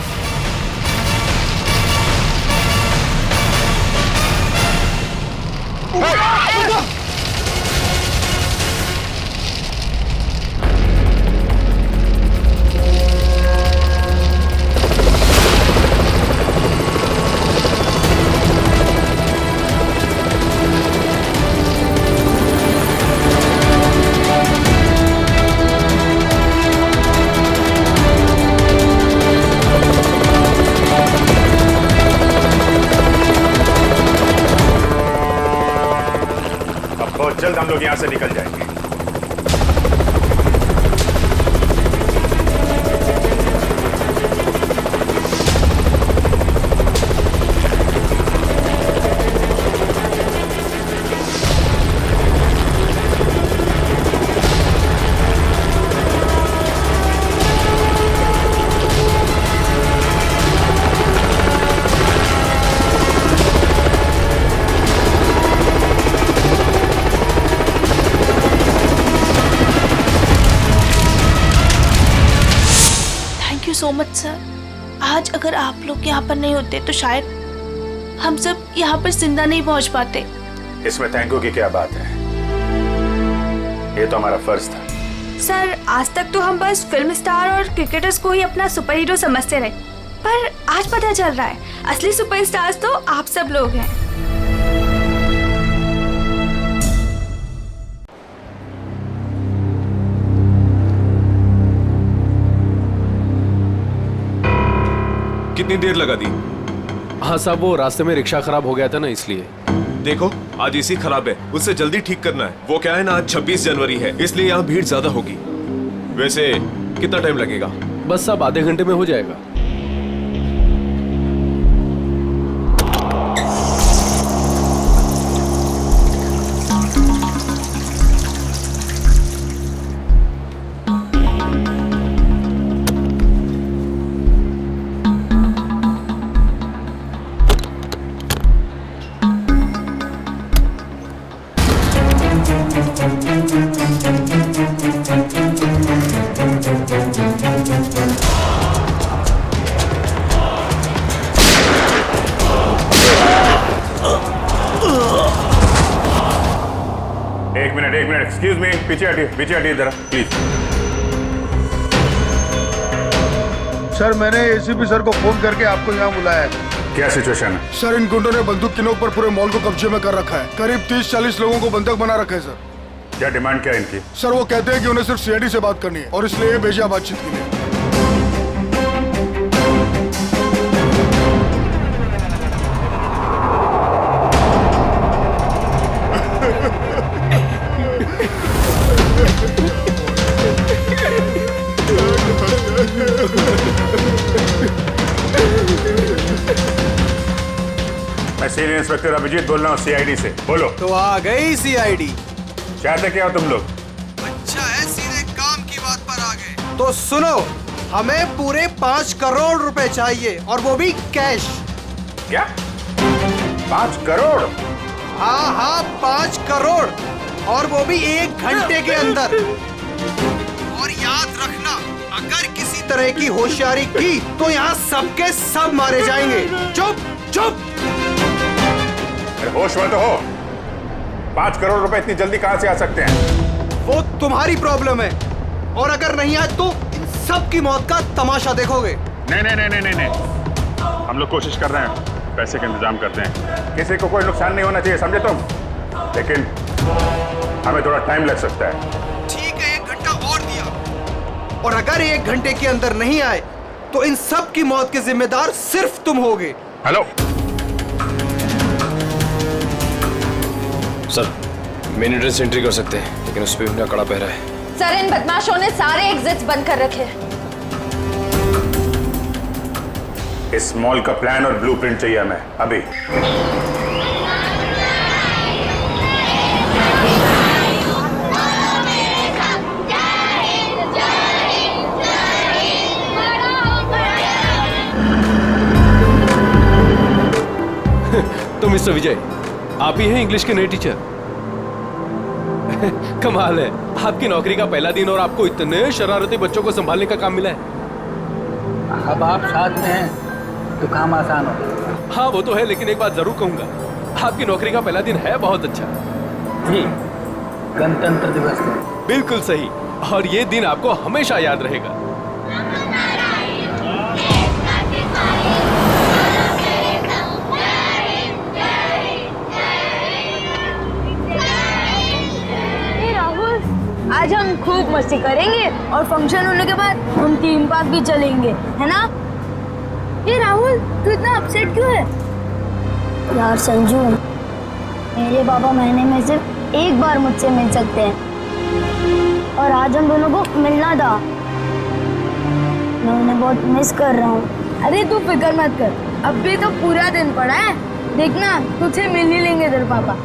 जल्द हम लोग यहां से निकल जाएंगे। So much sir. आज अगर आप लोग यहाँ पर नहीं होते तो शायद हम सब यहाँ पर जिंदा नहीं पहुँच पाते। इसमें थैंक यू की क्या बात है, ये तो हमारा फर्ज था। सर आज तक तो हम बस फिल्म स्टार और क्रिकेटर्स को ही अपना सुपर हीरो समझते रहे, पर आज पता चल रहा है असली सुपरस्टार्स तो आप सब लोग हैं। कितनी देर लगा दी? हाँ साहब, वो रास्ते में रिक्शा खराब हो गया था ना, इसलिए। देखो आज एसी खराब है, उससे जल्दी ठीक करना है। वो क्या है ना, आज 26 जनवरी है, इसलिए यहाँ भीड़ ज्यादा होगी। वैसे कितना टाइम लगेगा? बस साहब आधे घंटे में हो जाएगा। एक मिनट एक्सक्यूज मी, पीछे हटिए जरा प्लीज। सर मैंने एसीपी सर को फोन करके आपको यहाँ बुलाया है। क्या सिचुएशन है? सर इन गुंडों ने बंदूक की नोक पर पूरे मॉल को कब्जे में कर रखा है। करीब 30-40 लोगों को बंधक बना रखा है सर। क्या डिमांड क्या है इनकी? सर वो कहते हैं कि उन्हें सिर्फ सीआईडी से बात करनी है और इसलिए ये भेजा बातचीत के लिए। मैं सीनियर इंस्पेक्टर अभिजीत बोल रहा हूँ सीआईडी से। बोलो। तो आ गई सीआईडी। चाहते क्या हो तुम लोग? अच्छा है, सीधे काम की बात पर आ गए। तो सुनो, हमें पूरे 5 करोड़ रुपए चाहिए और वो भी कैश। क्या? 5 करोड़? हाँ 5 करोड़ और वो भी 1 घंटे के अंदर। और याद रखना, अगर किसी तरह की होशियारी की तो यहाँ सबके सब मारे जाएंगे। चुप चुप। होश में तो हो। 5 करोड़ रुपए इतनी जल्दी कहां से आ सकते हैं? वो तुम्हारी प्रॉब्लम है, और अगर नहीं आए तो इन सब की मौत का तमाशा देखोगे। नहीं, हम लोग कोशिश कर रहे हैं, पैसे का इंतजाम करते हैं। किसी को कोई नुकसान नहीं होना चाहिए, समझे तुम? लेकिन हमें थोड़ा टाइम लग सकता है। ठीक है, 1 घंटा और दिया, और अगर 1 घंटे के अंदर नहीं आए तो इन सब की मौत के जिम्मेदार सिर्फ तुम होगे। Hello sir, main entrance entry कर सकते हैं, लेकिन उस पर उनका कड़ा पहरा है। सर, इन बदमाशों ने सारे एग्जिट्स बंद कर रखे हैं। इस मॉल का प्लान और ब्लूप्रिंट चाहिए हमें अभी। तो मिस्टर विजय, आप ही हैं इंग्लिश के नए टीचर? कमाल है, आपकी नौकरी का पहला दिन और आपको इतने शरारती बच्चों को संभालने का काम मिला है। अब आप साथ में हैं तो काम आसान हो। हाँ वो तो है, लेकिन एक बात जरूर कहूंगा, आपकी नौकरी का पहला दिन है बहुत अच्छा। गणतंत्र दिवस। बिल्कुल सही, और ये दिन आपको हमेशा याद रहेगा। आज हम खूब मस्ती करेंगे और फंक्शन होने के बाद हम थीम पार्क भी चलेंगे, है ना? ये राहुल, तू इतना अपसेट क्यों है? यार संजू, मेरे पापा महीने में सिर्फ 1 बार मुझसे मिल सकते हैं और आज हम दोनों को मिलना था। मैं उन्हें बहुत मिस कर रहा हूँ। अरे तू फिक्र मत कर, अब भी तो पूरा दिन पड़ा है, देखना तुझे मिल ही लेंगे तेरे पापा।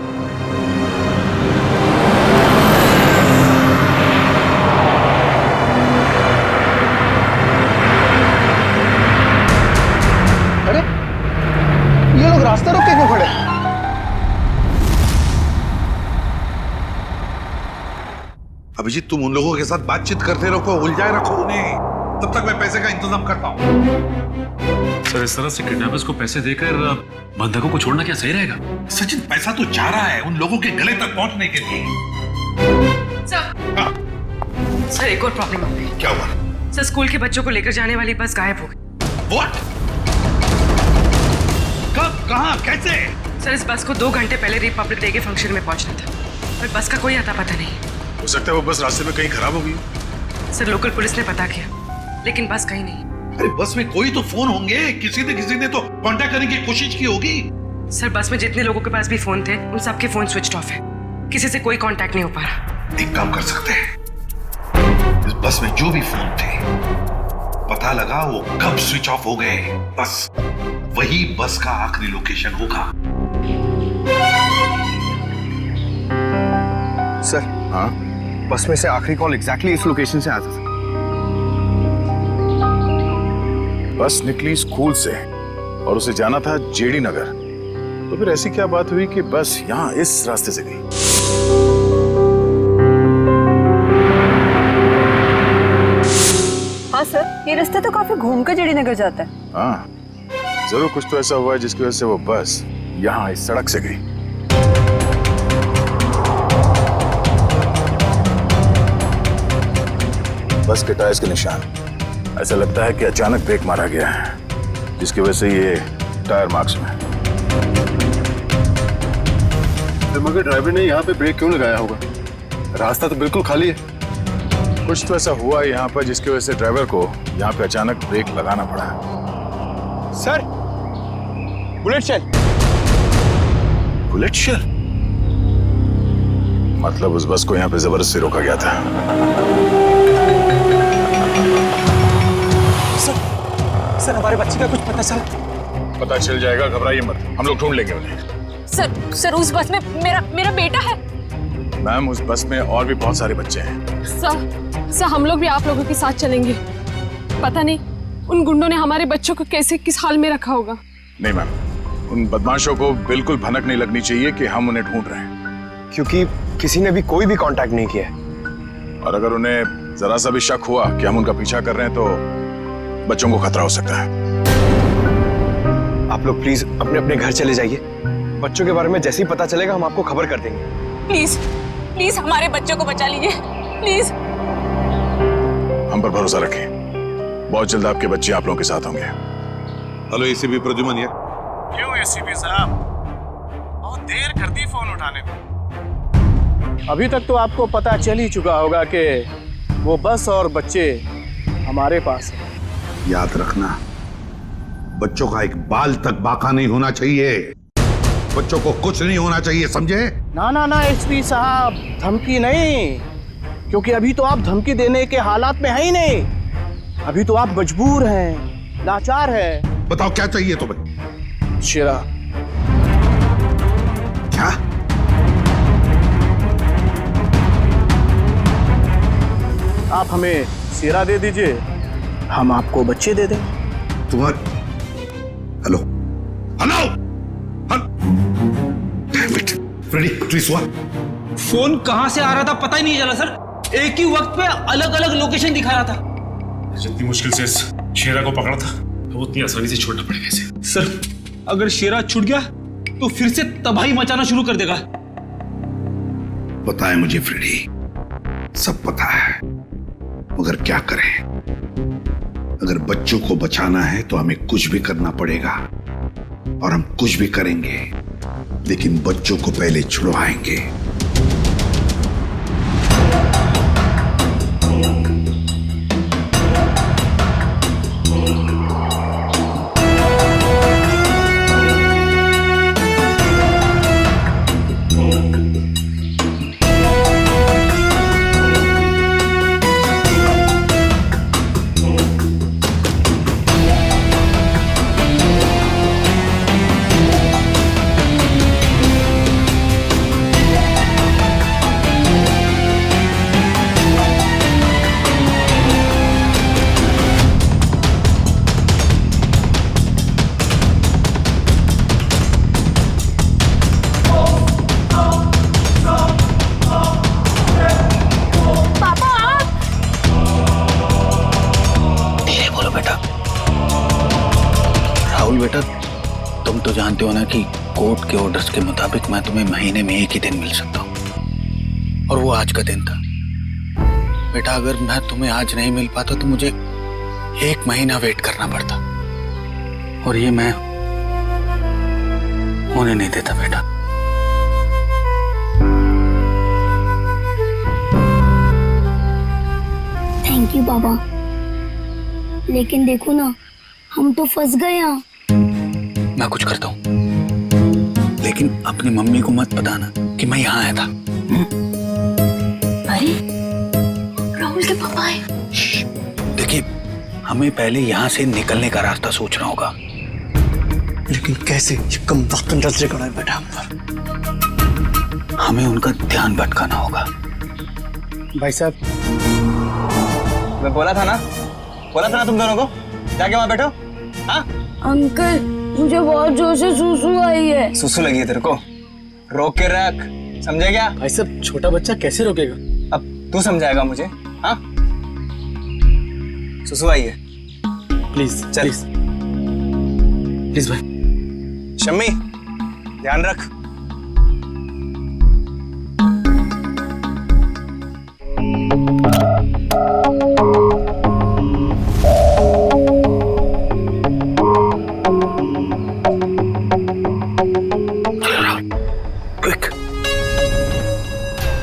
ये लोग रास्ता रोक के क्यों खड़े? अभिजीत, तुम उन लोगों के साथ बातचीत करते रखो, उलझाए रखो उन्हें, तब तक मैं पैसे का इंतजाम करता हूँ। सर, इस तरह से किडनैपर्स को पैसे देकर बंधकों को छोड़ना क्या सही रहेगा? सचिन, पैसा तो जा रहा है उन लोगों के गले तक पहुंचने के लिए। सर, एक और प्रॉब्लम हो गई। क्या हुआ? सर, स्कूल के बच्चों को लेकर जाने वाली बस गायब हो गई। What? कब, कहाँ, कैसे? सर, इस बस को 2 घंटे पहले रिपब्लिक डे के फंक्शन में पहुंचना था, पर बस का कोई अता पता नहीं। हो सकता है वो बस रास्ते में कहीं खराब हो गई। सर, लोकल पुलिस ने पता किया, लेकिन बस कहीं नहीं। अरे बस में कोई तो फोन होंगे, किसी ने तो कांटेक्ट करने की कोशिश की होगी। सर, बस में जितने लोगों के पास भी फोन थे, उन सबके फोन स्विच ऑफ है, किसी से कोई कांटेक्ट नहीं हो पा रहा। एक काम कर सकते हैं, इस बस में जो भी फोन थे, पता लगा वो कब स्विच ऑफ हो गए, बस वही बस का आखिरी लोकेशन होगा। सर, हाँ, बस में से आखिरी कॉल एग्जैक्टली इस लोकेशन से आया था। बस निकली स्कूल से और उसे जाना था जेडी नगर, तो फिर ऐसी क्या बात हुई कि बस यहाँ इस रास्ते से गई? हाँ सर, ये रास्ता तो काफी घूम कर जेडी नगर जाता है। हाँ, जरूर कुछ तो ऐसा हुआ है जिसकी वजह से वो बस यहाँ इस सड़क से गई। बस के टायर्स के निशान, ऐसा लगता है कि अचानक ब्रेक मारा गया है, जिसकी वजह से ये टायर मार्क्स में। मगर ड्राइवर ने यहाँ पे ब्रेक क्यों लगाया होगा? रास्ता तो बिल्कुल खाली है। कुछ तो ऐसा हुआ यहाँ पर जिसकी वजह से ड्राइवर को यहाँ पे अचानक ब्रेक लगाना पड़ा। Sir, bullet shell. Bullet shell? मतलब उस बस को यहाँ पे जबरदस्ती रोका गया था। सर हमारे बच्चे का कुछ पता चला? पता चल जाएगा, घबराइए मत, हम लोग ढूंढ लेंगे उन्हें। सर उस बस में मेरा बेटा है। मैम, उस बस में और भी बहुत सारे बच्चे हैं। सर हम लोग भी आप लोगों के साथ चलेंगे। पता नहीं उन गुंडों ने हमारे बच्चों को कैसे किस हाल में रखा होगा। नहीं मैम, उन बदमाशों को बिल्कुल भनक नहीं लगनी चाहिए कि हम उन्हें ढूंढ रहे हैं, क्योंकि किसी ने भी कोई भी कांटेक्ट नहीं किया। और अगर उन्हें जरा सा भी शक हुआ कि हम उनका पीछा कर रहे हैं तो बच्चों को खतरा हो सकता है। आप लोग प्लीज अपने अपने घर चले जाइए। बच्चों के बारे में जैसे ही पता चलेगा हम आपको खबर कर देंगे। प्लीज हमारे बच्चों को बचा लीजिए, प्लीज। हम पर भरोसा रखें, बहुत जल्द आपके बच्चे आप लोगों के साथ होंगे। हेलो एसीपी प्रद्युमन यार। क्यों एसीपी साहब, बहुत देर कर दी फोन उठाने में। अभी तक तो आपको पता चल ही चुका होगा कि वो बस और बच्चे हमारे पास हैं। याद रखना, बच्चों का एक बाल तक बाका नहीं होना चाहिए। बच्चों को कुछ नहीं होना चाहिए, समझे? ना एसपी साहब, धमकी नहीं, क्योंकि अभी तो आप धमकी देने के हालात में है ही नहीं। अभी तो आप मजबूर हैं, लाचार हैं। बताओ क्या चाहिए तुम्हें? शेरा। क्या? आप हमें शेरा दे दीजिए, हम आपको बच्चे दे दें। तुम्हारे हेलो फ्रेडी, ट्रिसवा। फोन कहां से आ रहा था पता ही नहीं चला सर। एक ही वक्त पे अलग अलग लोकेशन दिखा रहा था। जितनी मुश्किल से इस शेरा को पकड़ा था, तो उतनी आसानी से छोड़ना पड़ेगा इसे। सर अगर शेरा छूट गया तो फिर से तबाही मचाना शुरू कर देगा। पता है मुझे फ्रेडी, सब पता है, मगर क्या करें? अगर बच्चों को बचाना है तो हमें कुछ भी करना पड़ेगा, और हम कुछ भी करेंगे, लेकिन बच्चों को पहले छुड़वाएंगे। तुम तो जानते हो ना कि कोर्ट के ऑर्डर्स के मुताबिक मैं तुम्हें महीने में एक ही दिन मिल सकता हूँ, और वो आज का दिन था। बेटा अगर मैं तुम्हें आज नहीं मिल पाता तो मुझे 1 महीना वेट करना पड़ता, और ये मैं होने नहीं देता बेटा। थैंक यू बाबा, लेकिन देखो ना हम तो फंस गए यहाँ। मैं कुछ करता हूँ, लेकिन अपनी मम्मी को मत बताना कि मैं यहाँ आया था। अरे राहुल के पापा आए। देखिए, हमें पहले यहाँ से निकलने का रास्ता सोचना होगा। लेकिन कैसे? ये कम वक्त नजर गड़ा है बेटा हम पर। हमें उनका ध्यान भटकाना होगा। भाई साहब, मैं बोला था ना तुम दोनों को, जाके वहां बैठो। हाँ अंकल, मुझे बहुत जोर से सुसु आई है। सुसु लगी है तेरे को? रोक के रख, समझे क्या? भाई साहब, छोटा बच्चा कैसे रोकेगा? अब तू समझाएगा मुझे? हाँ, सुसु आई है। प्लीज चल प्लीज भाई। शम्मी, ध्यान रख।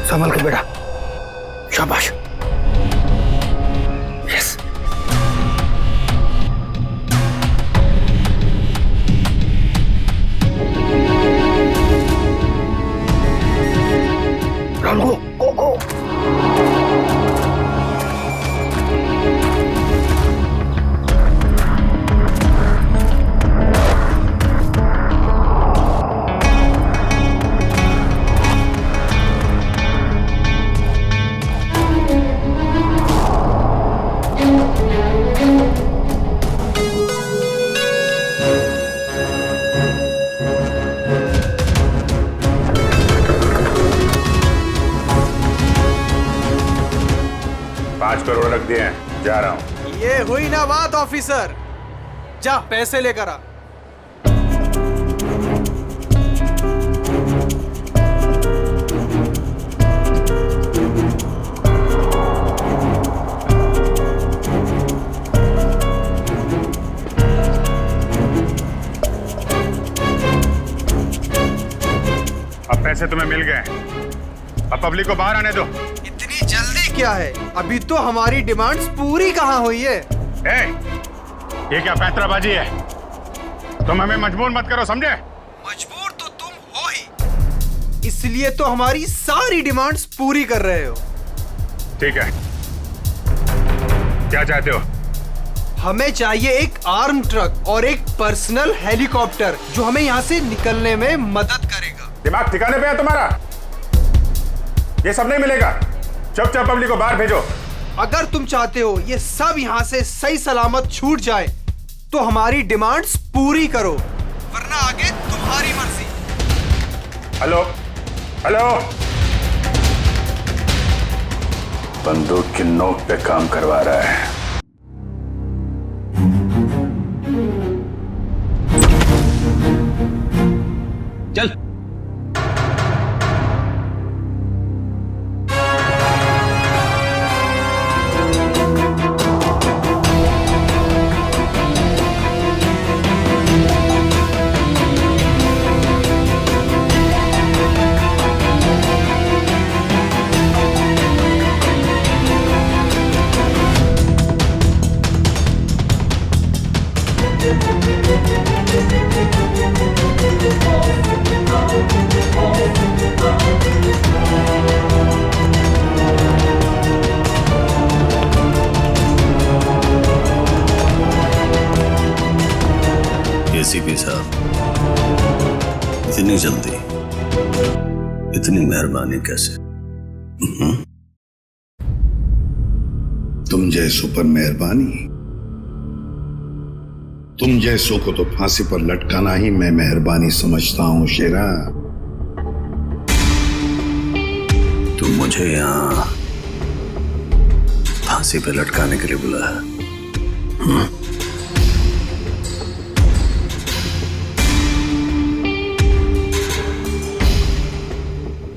संभल के बेटा, करोड़ रख दिए हैं, जा रहा हूँ। ये हुई ना बात ऑफिसर, जा पैसे लेकर आ। अब पैसे तुम्हें मिल गए, अब पब्लिक को बाहर आने दो। इतनी जल्दी क्या है? अभी तो हमारी डिमांड्स पूरी कहाँ हुई है? ये क्या पैंतराबाजी है? तुम हमें मजबूर मत करो, समझे? मजबूर तो तुम हो ही, इसलिए तो हमारी सारी डिमांड्स पूरी कर रहे हो। ठीक है, क्या चाहते हो? हमें चाहिए एक आर्म ट्रक और एक पर्सनल हेलीकॉप्टर जो हमें यहाँ से निकलने में मदद करेगा। दिमाग ठिकाने पे है तुम्हारा? ये सब नहीं मिलेगा, चुपचाप पब्लिक को बाहर भेजो। अगर तुम चाहते हो ये सब यहाँ से सही सलामत छूट जाए तो हमारी डिमांड्स पूरी करो, वरना आगे तुम्हारी मर्जी। हेलो हेलो, बंदूक की नोक पे काम करवा रहा है। चल। एसीपी साहब, इतनी जल्दी, इतनी मेहरबानी कैसे? तुम जैसों पर मेहरबानी? तुम जैसों को तो फांसी पर लटकाना ही मैं मेहरबानी समझता हूं शेरा। तुम मुझे यहाँ फांसी पे लटकाने के लिए बुलाया?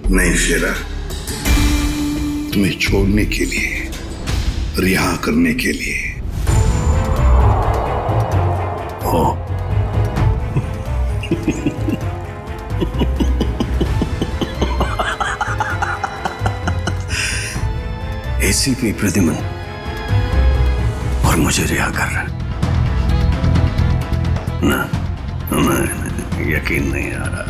नहीं शेरा, तुम्हें छोड़ने के लिए, रिहा करने के लिए। हो एसीपी प्रद्युमन और मुझे रिहा कर रहा ना? यकीन नहीं आ रहा।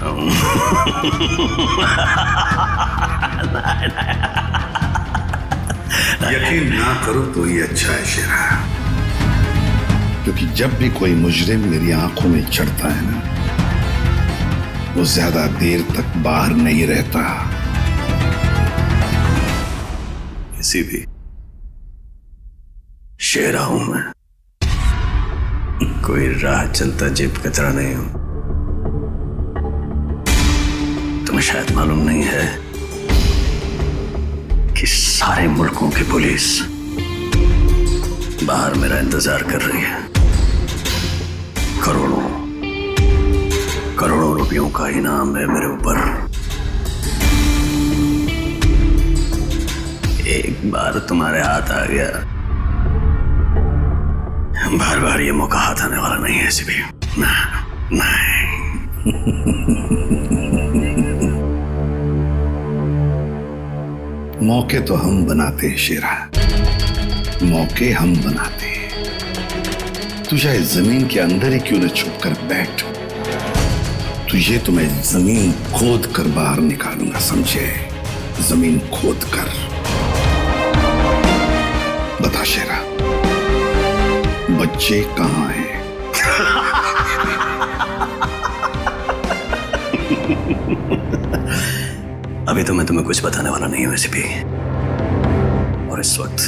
यकीन ना करो तो ये अच्छा है शेरा, क्योंकि जब भी कोई मुजरिम मेरी आंखों में चढ़ता है ना, वो ज्यादा देर तक बाहर नहीं रहता। किसी भी शेरा हूं मैं, कोई राह चलता जेब कतरा नहीं हूं। तुम्हें शायद मालूम नहीं है कि सारे मुल्कों की पुलिस बाहर मेरा इंतजार कर रही है। करोड़ों रुपयों का इनाम है मेरे ऊपर। एक बार तुम्हारे हाथ आ गया, बार बार ये मौका हाथ आने वाला नहीं है सिर्फ। नहीं। मौके तो हम बनाते हैं शेरा, मौके हम बनाते हैं। तू चाहे जमीन के अंदर ही क्यों न छुप कर बैठ, तुझे तो मैं जमीन खोद कर बाहर निकालूंगा, समझे? जमीन खोद कर। बता शेरा, बच्चे कहाँ हैं? अभी तो मैं तुम्हें कुछ बताने वाला नहीं हूं वैसे भी, और इस वक्त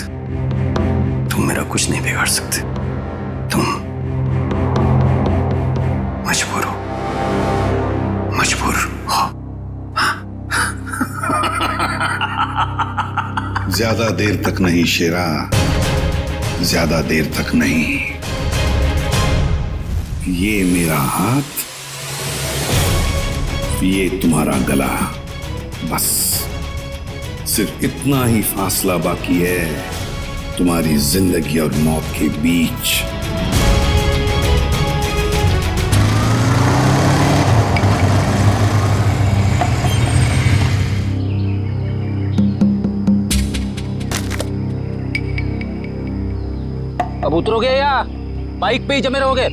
तुम मेरा कुछ नहीं बिगाड़ सकते। तुम मजबूर हो, मजबूर हो। ज्यादा देर तक नहीं शेरा, ज्यादा देर तक नहीं। ये मेरा हाथ, ये तुम्हारा गला, बस सिर्फ इतना ही फासला बाकी है तुम्हारी जिंदगी और मौत के बीच। अब उतरोगे या बाइक पे ही जमे रहोगे?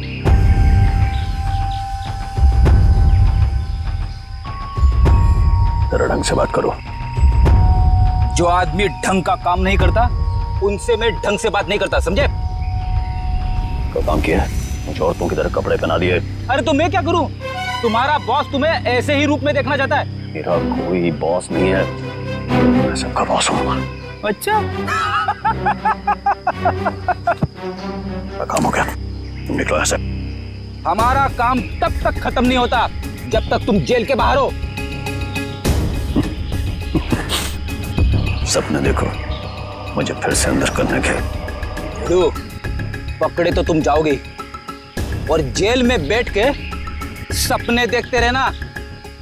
जरा ढंग से बात करो। जो आदमी ढंग का काम नहीं करता उनसे मैं ढंग से बात नहीं करता, समझे? क्या काम किया है? मुझे औरतों की तरह कपड़े पहना दिए। अरे तो मैं क्या करूं? तुम्हारा बॉस तुम्हें ऐसे ही रूप में देखना चाहता है। मेरा कोई बॉस नहीं है, मैं सबका बॉस हूँ। अच्छा काम हो गया, तुम निकलो ऐसे। हमारा काम तब तक खत्म नहीं होता जब तक तुम जेल के बाहर हो। सपने देखो मुझे फिर से अंदर करने के। लो, पकड़े तो तुम जाओगे और जेल में बैठ के सपने देखते रहना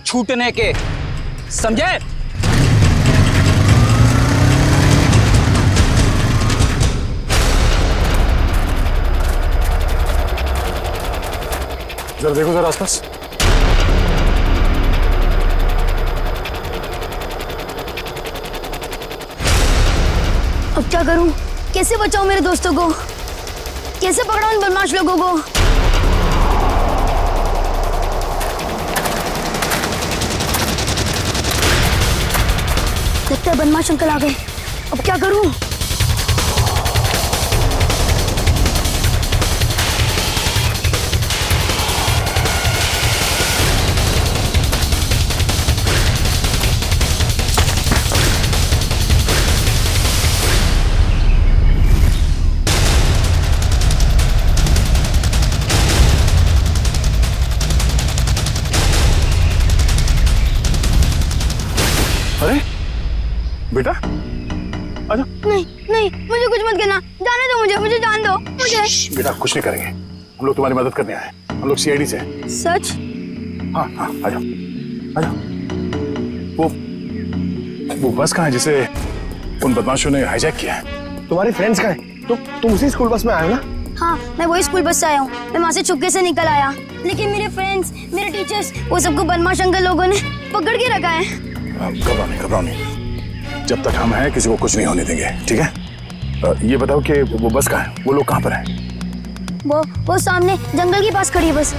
छूटने के, समझे? जरा देखो जरा आसपास। अब क्या करूं? कैसे बचाऊं मेरे दोस्तों को? कैसे पकड़ाऊं इन बदमाश लोगों को? लगता है बदमाश अंकल आ गए। अब क्या करूं? अरे बेटा आजा। नहीं नहीं, मुझे कुछ मत करना, जाने दो मुझे, मुझे जान दो मुझे। बेटा कुछ नहीं करेंगे, हम लोग तुम्हारी मदद करने आए हैं। हम लोग सीआईडी से हैं। सच? हाँ हाँ आजा आजा। वो बस कहाँ है जिसे उन बदमाशों ने हाईजैक किया है? तुम्हारे फ्रेंड्स कहाँ हैं? तुम उसी स्कूल बस में आए हो ना? हाँ, मैं वही स्कूल बस से आया हूँ। मैं वहाँ से चुपके से निकल आया, लेकिन मेरे फ्रेंड्स, मेरे टीचर्स, वो सबको बदमाश अंकल लोगों ने पकड़ के रखा है। घबराओ नहीं, जब तक हम हैं किसी को कुछ नहीं होने देंगे, ठीक है? ये बताओ कि वो बस कहाँ है? वो लोग कहाँ पर हैं? वो सामने जंगल के पास खड़ी है बस।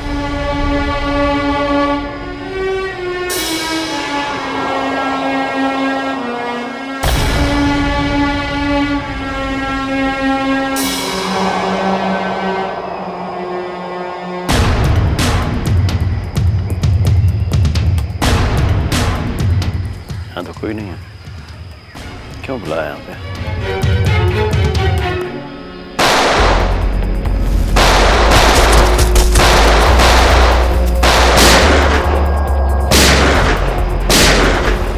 यहाँ तो कोई नहीं है, क्यों बुलाया यहाँ पे?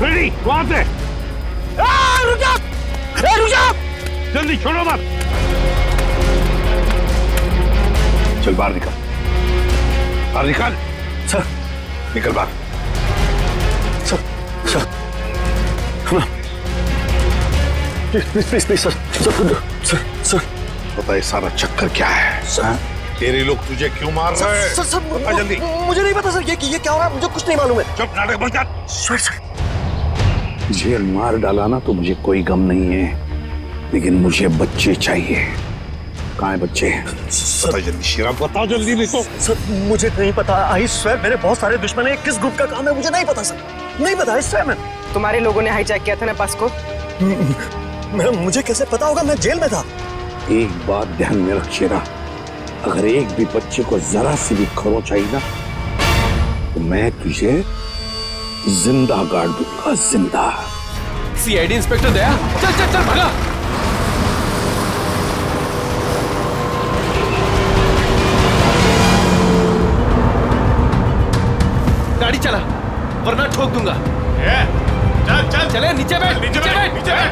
रेडी, वहां से रुक जा! रुक जा! जल्दी छोड़ो मत। चल बाहर निकल, बाहर निकल। सर निकल बाहर। Sir sir please please sir sir sir पता है सारा चक्कर क्या है? सर तेरे लोग तुझे क्यों मार रहे हैं? सर बता जल्दी। मुझे नहीं पता सर, ये क्या हो रहा है, मुझे कुछ नहीं मालूम है। चुप, नाटक बंद कर। सर जेल मार डाला ना तो मुझे कोई गम नहीं है, लेकिन मुझे बच्चे चाहिए। कहाँ है बच्चे? बता जल्दी शेरा, बता जल्दी, नहीं तो। सर मुझे नहीं पता, आई स्वेयर मेरे बहुत सारे दुश्मन हैं। किस ग्रुप का काम है मुझे नहीं पता सर, नहीं पता। आई स्वेयर मैं। तुम्हारे लोगों ने हाईजैक किया था ना बस को? मुझे कैसे पता होगा, मैं जेल में था। एक बात ध्यान में रख शेरा, अगर एक भी बच्चे को जरा सी भी खरोंच आई ना तो मैं तुझे जिंदा गाड़ दूंगा, जिंदा। सीआईडी इंस्पेक्टर दया, चल चल चल भागा। गाड़ी चला वरना ठोक दूंगा। चल चल चले, नीचे बैठ, नीचे बैठ, नीचे बैठ,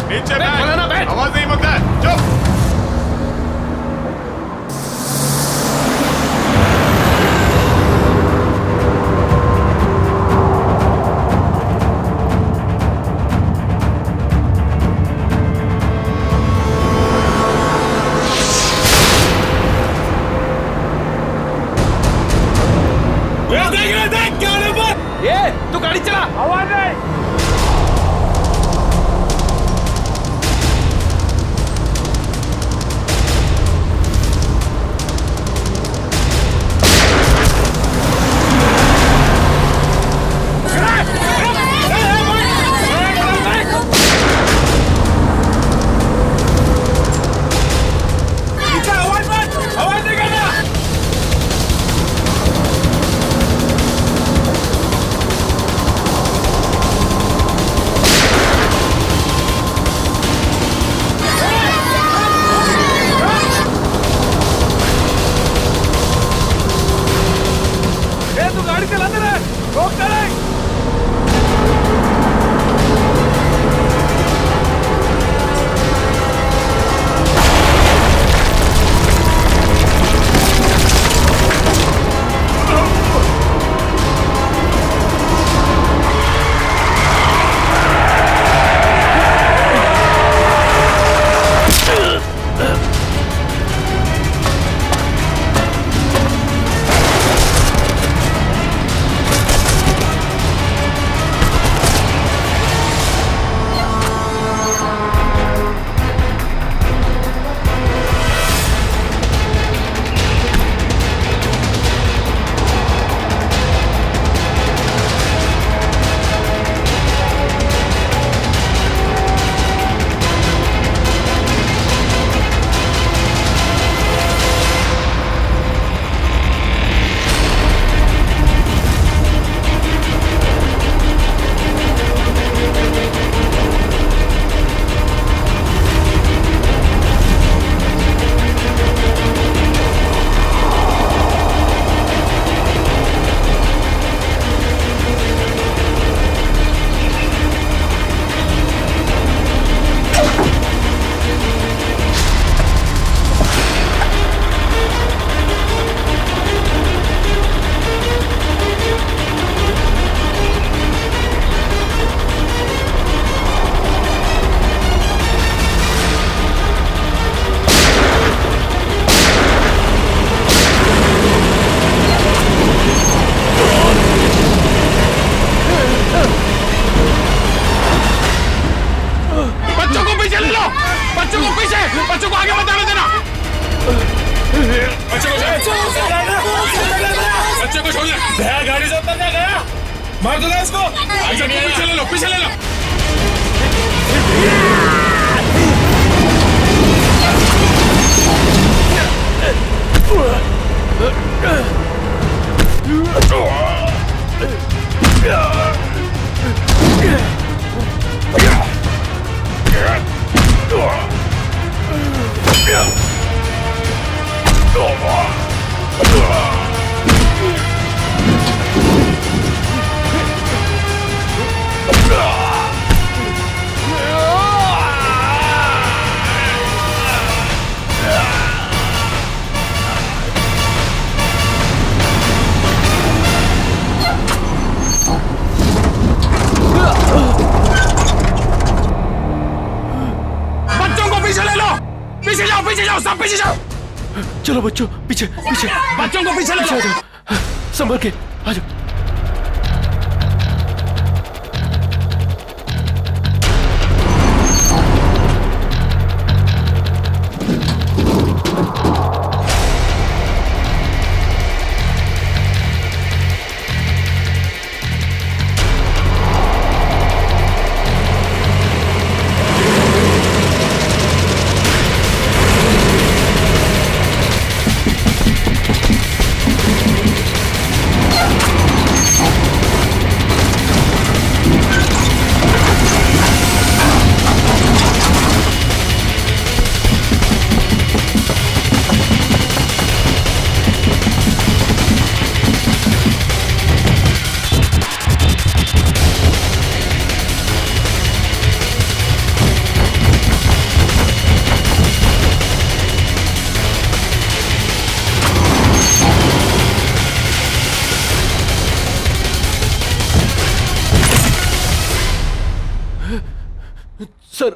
नीचे बैठ, बोला ना बैठ। आवाज नहीं मत कर, चुप। देख गाड़ी पर। ये तू गाड़ी चला। आवाज नहीं। मार दो ना इसको। पीछे ले लो, पीछे ले लो। पीछे जाओ, सब पीछे जाओ। चलो बच्चों, पीछे पीछे। बच्चों को पीछे ले जाओ। संभल के आ जाओ। सर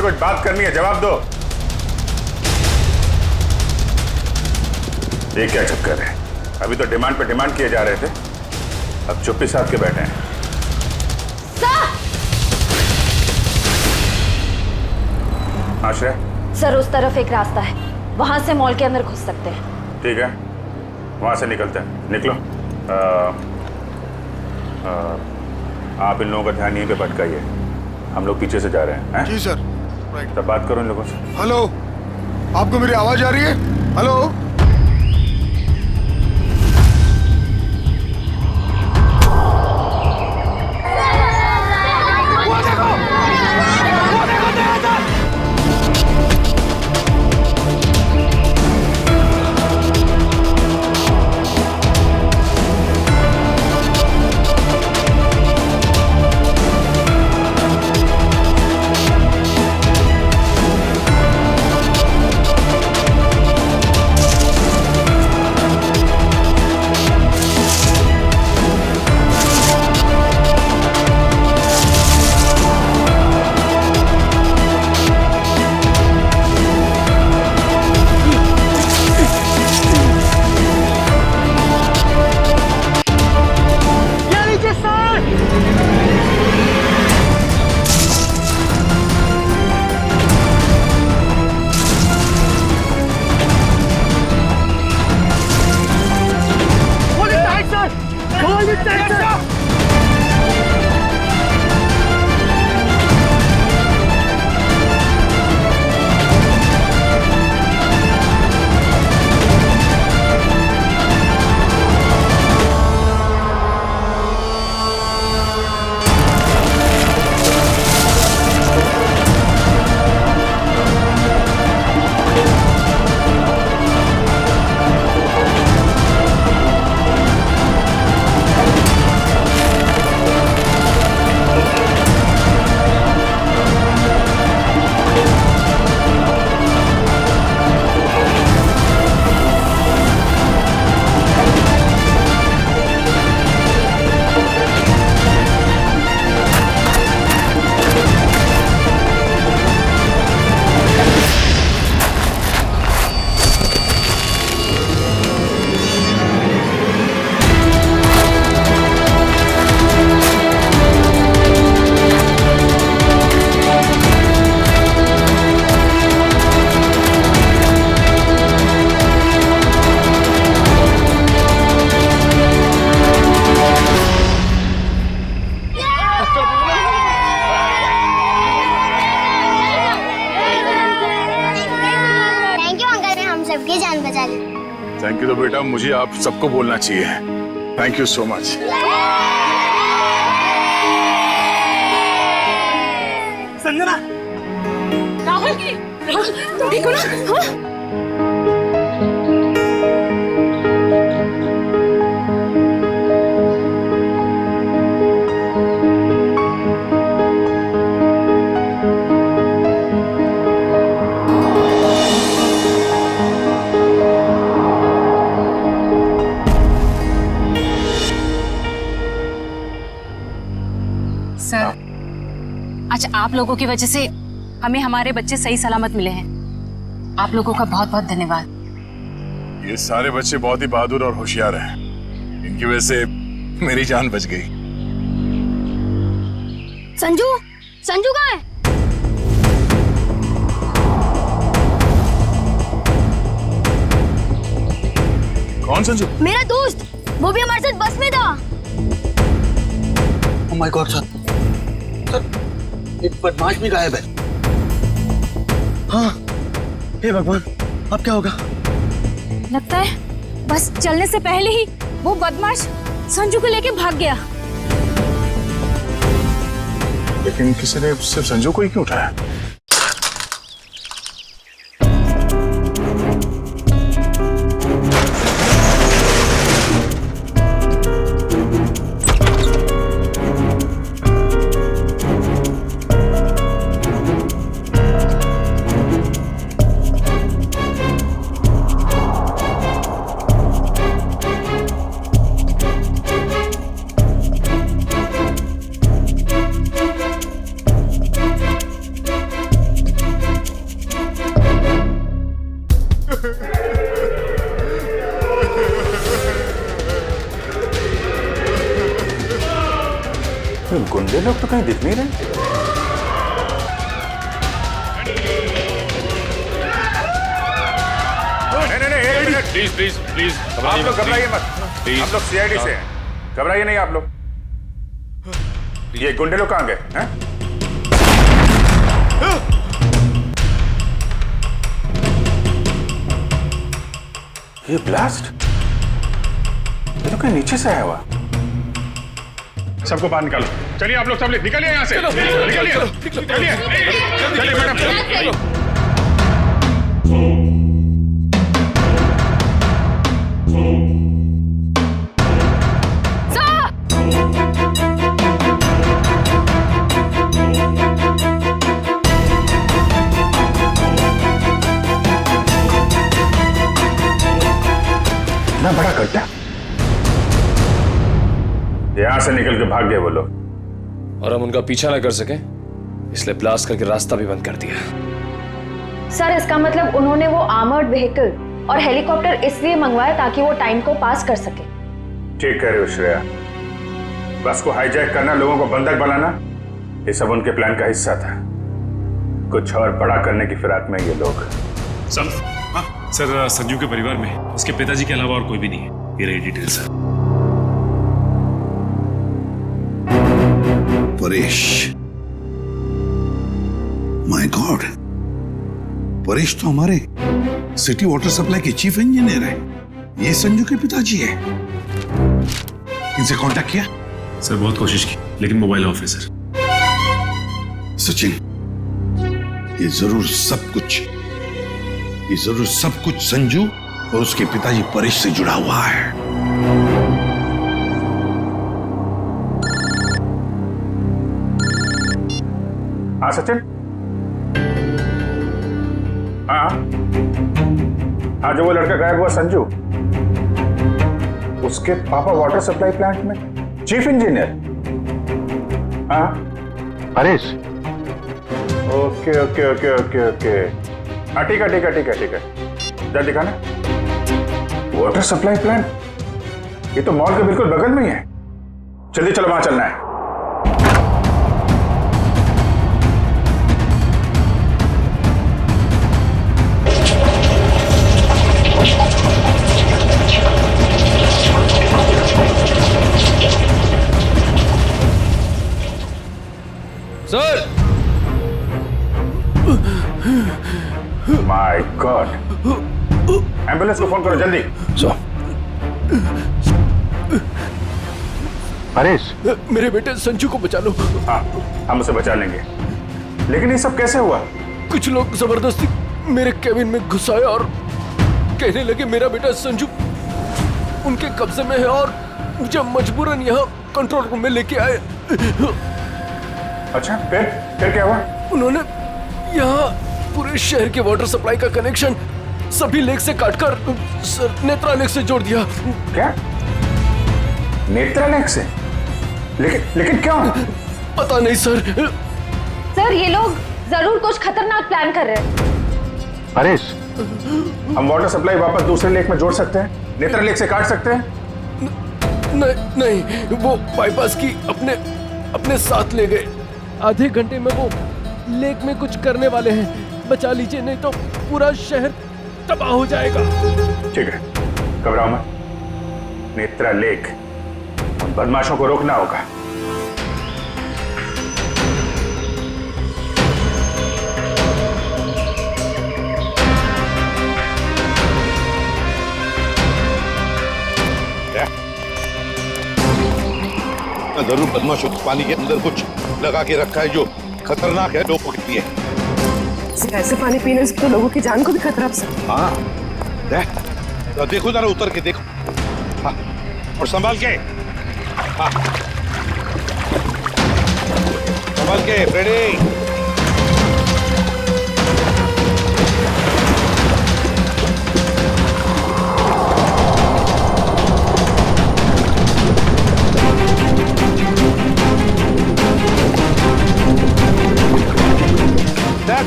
कुछ बात करनी है, जवाब दो। ये क्या चक्कर है? अभी तो डिमांड पे डिमांड किए जा रहे थे, अब चुप्पी साध के बैठे हैं। आश्रय, सर उस तरफ एक रास्ता है, वहां से मॉल के अंदर घुस सकते हैं। ठीक है, वहां से निकलते हैं। निकलो। आप इन लोगों का ध्यान यहीं पे भटकाइए, हम लोग पीछे से जा रहे हैं। जी सर। तब बात करो इन लोगों से। हेलो, आपको मेरी आवाज आ रही है? हेलो। Thank you. तो बेटा मुझे आप सबको बोलना चाहिए, thank you so much. Sanjana, Rahul तुम ठीक हो ना? हाँ? सर, आज आप लोगों की वजह से हमें हमारे बच्चे सही सलामत मिले हैं। आप लोगों का बहुत बहुत धन्यवाद। ये सारे बच्चे बहुत ही बहादुर और होशियार हैं, इनकी वजह से मेरी जान बच गई। संजू, संजू कहाँ है? कौन संजू? मेरा दोस्त, वो भी हमारे साथ बस में था। ओह माय गॉड सर, एक बदमाश भी गायब है। हाँ, हे भगवान, अब क्या होगा? लगता है बस चलने से पहले ही वो बदमाश संजू को लेके भाग गया। लेकिन किसी ने सिर्फ संजू को ही क्यों उठाया? गुंडे लोग तो कहीं दिख नहीं रहे। नहीं, एक मिनट। प्लीज प्लीज प्लीज आप लोग घबराइए मत। हम लोग सीआईडी से हैं, घबराइए नहीं आप लोग। ये गुंडे लोग कहाँ गए हैं? ये ब्लास्ट ये तो कहीं नीचे से आया हुआ। सबको बाहर निकालो। चलिए आप लोग सब निकलिए यहाँ से। निकलिए चलिए मैडम। इतना बड़ा गड्ढा, यहां से निकल के भाग गए वो लोग, और हम उनका पीछा ना कर सके इसलिए ब्लास्ट करके रास्ता भी बंद कर दिया। सर इसका मतलब उन्होंने वो आर्मर्ड व्हीकल और हेलीकॉप्टर इसलिए मंगवाया ताकि वो टाइम को पास कर सके। ठीक कह रहे हो श्रेया। बस को हाईजैक करना, लोगों को बंधक बनाना, ये सब उनके प्लान का हिस्सा था। कुछ और बड़ा करने की फिराक में ये लोग। सर संजू के परिवार में उसके पिताजी के अलावा और कोई भी नहीं है। ये रही details. Paresh, my God, Paresh तो हमारे सिटी वाटर सप्लाई के चीफ इंजीनियर है। ये संजू के पिताजी है। इनसे कांटेक्ट किया? सर बहुत कोशिश की लेकिन मोबाइल ऑफ है सर। सचिन, ये जरूर सब कुछ संजू और उसके पिताजी परेश से जुड़ा हुआ है। हाँ सचिन। हाँ जो वो लड़का गायब हुआ संजू, उसके पापा वाटर सप्लाई प्लांट में चीफ इंजीनियर। हाँ Paresh. Okay okay okay okay okay. हाँ ठीक है। जा दिखाना। वाटर सप्लाई प्लांट ये तो मॉल के बिल्कुल बगल में ही है। जल्दी चलो, वहां चलना है। सर! माय गॉड, एम्बुलेंस को फोन करो जल्दी। परेश, मेरे बेटे संजू को बचा लो। हाँ हम उसे बचा लेंगे, लेकिन ये सब कैसे हुआ? कुछ लोग जबरदस्ती मेरे केबिन में घुसाए और कहने लगे मेरा बेटा संजू उनके कब्जे में है और मुझे मजबूरन यहाँ कंट्रोल रूम में लेके आए। अच्छा फिर क्या हुआ? उन्होंने यहाँ पूरे शहर के वाटर सप्लाई का कनेक्शन सभी लेक से काटकर नेत्रा लेक से जोड़ दिया। क्या? नेत्रा लेक से? लेकिन क्यों? पता नहीं सर। सर ये लोग जरूर कुछ खतरनाक प्लान कर रहे हैं। परेश, हम वाटर सप्लाई वापस दूसरे लेक में जोड़ सकते हैं, नेत्रा लेक से काट सकते हैं? नहीं, वो बाईपास की अपने साथ ले गए। आधे घंटे में वो लेक में कुछ करने वाले हैं। बचा लीजिए नहीं तो पूरा शहर तबाह हो जाएगा। ठीक है, घबराओ मत। नेत्रा लेक उन बदमाशों को रोकना होगा। जरूर बदमाशों को पानी के अंदर कुछ लगा के रखा है जो खतरनाक है लोगों के लिए। ऐसे पानी पीने से तो लोगों की जान को भी खतरा हो सकता है। हाँ देखो जरा, उतर के देखो। हाँ और संभाल के। हाँ संभाल के फ्रेडी।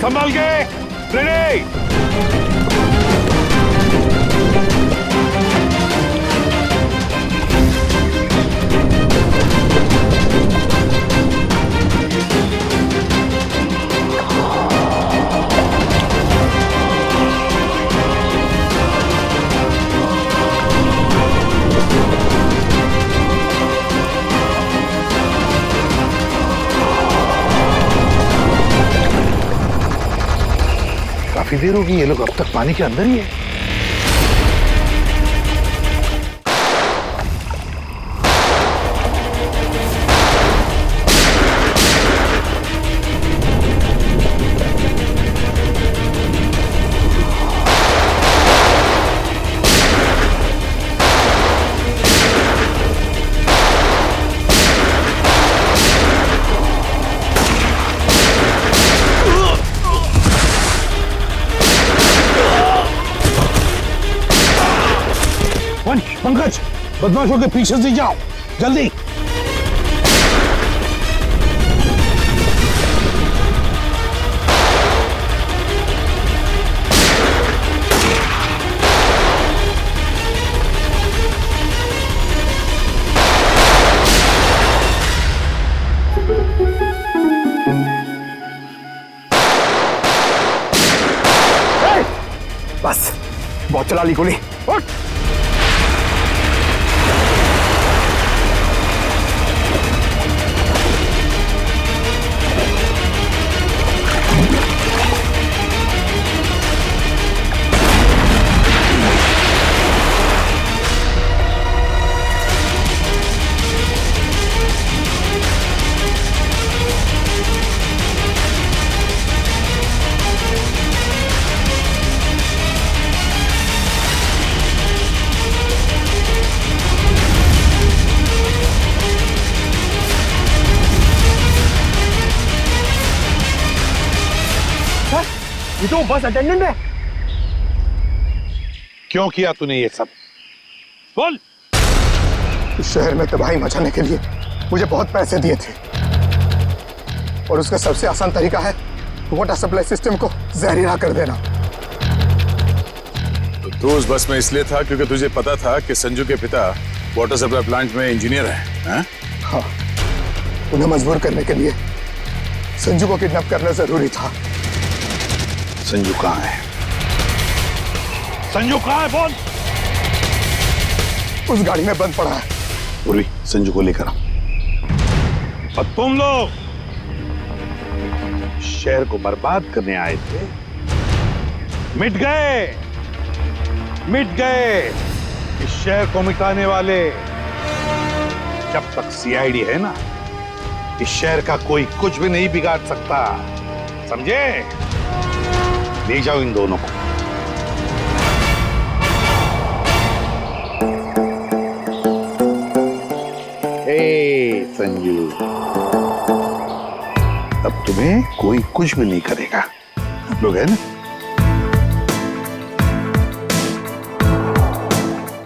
संभाल के रेडी। काफी देर होगी, ये लोग अब तक पानी के अंदर ही है। पंकज, बदमाशों के पीछे से जाओ जल्दी। बस बहुत चला ली गोली। उठ। ये तो बस अटेंडेंट है। क्यों किया तूने ये सब? बोल। इस शहर में तबाही मचाने के लिए मुझे बहुत पैसे दिए थे और उसका सबसे आसान तरीका है वाटर सप्लाई सिस्टम को जहरीला कर देना। तो तू उस बस में इसलिए था क्योंकि तुझे पता था कि संजू के पिता वाटर सप्लाई प्लांट में इंजीनियर हैं? हाँ, उन्हें मजबूर करने के लिए संजू को किडनैप करना जरूरी था। संजू कहाँ है? संजू कहाँ है? बोल। उस गाड़ी में बंद पड़ा है। पूर्वी, संजू को लेकर आओ। और तुम लोग शहर को बर्बाद करने आए थे, मिट गए, मिट गए। इस शहर को मिटाने वाले जब तक सीआईडी है ना, इस शहर का कोई कुछ भी नहीं बिगाड़ सकता, समझे? ले जाओ इन दोनों को। ए संजू, अब तुम्हें कोई कुछ भी नहीं करेगा। हम लोग है ना,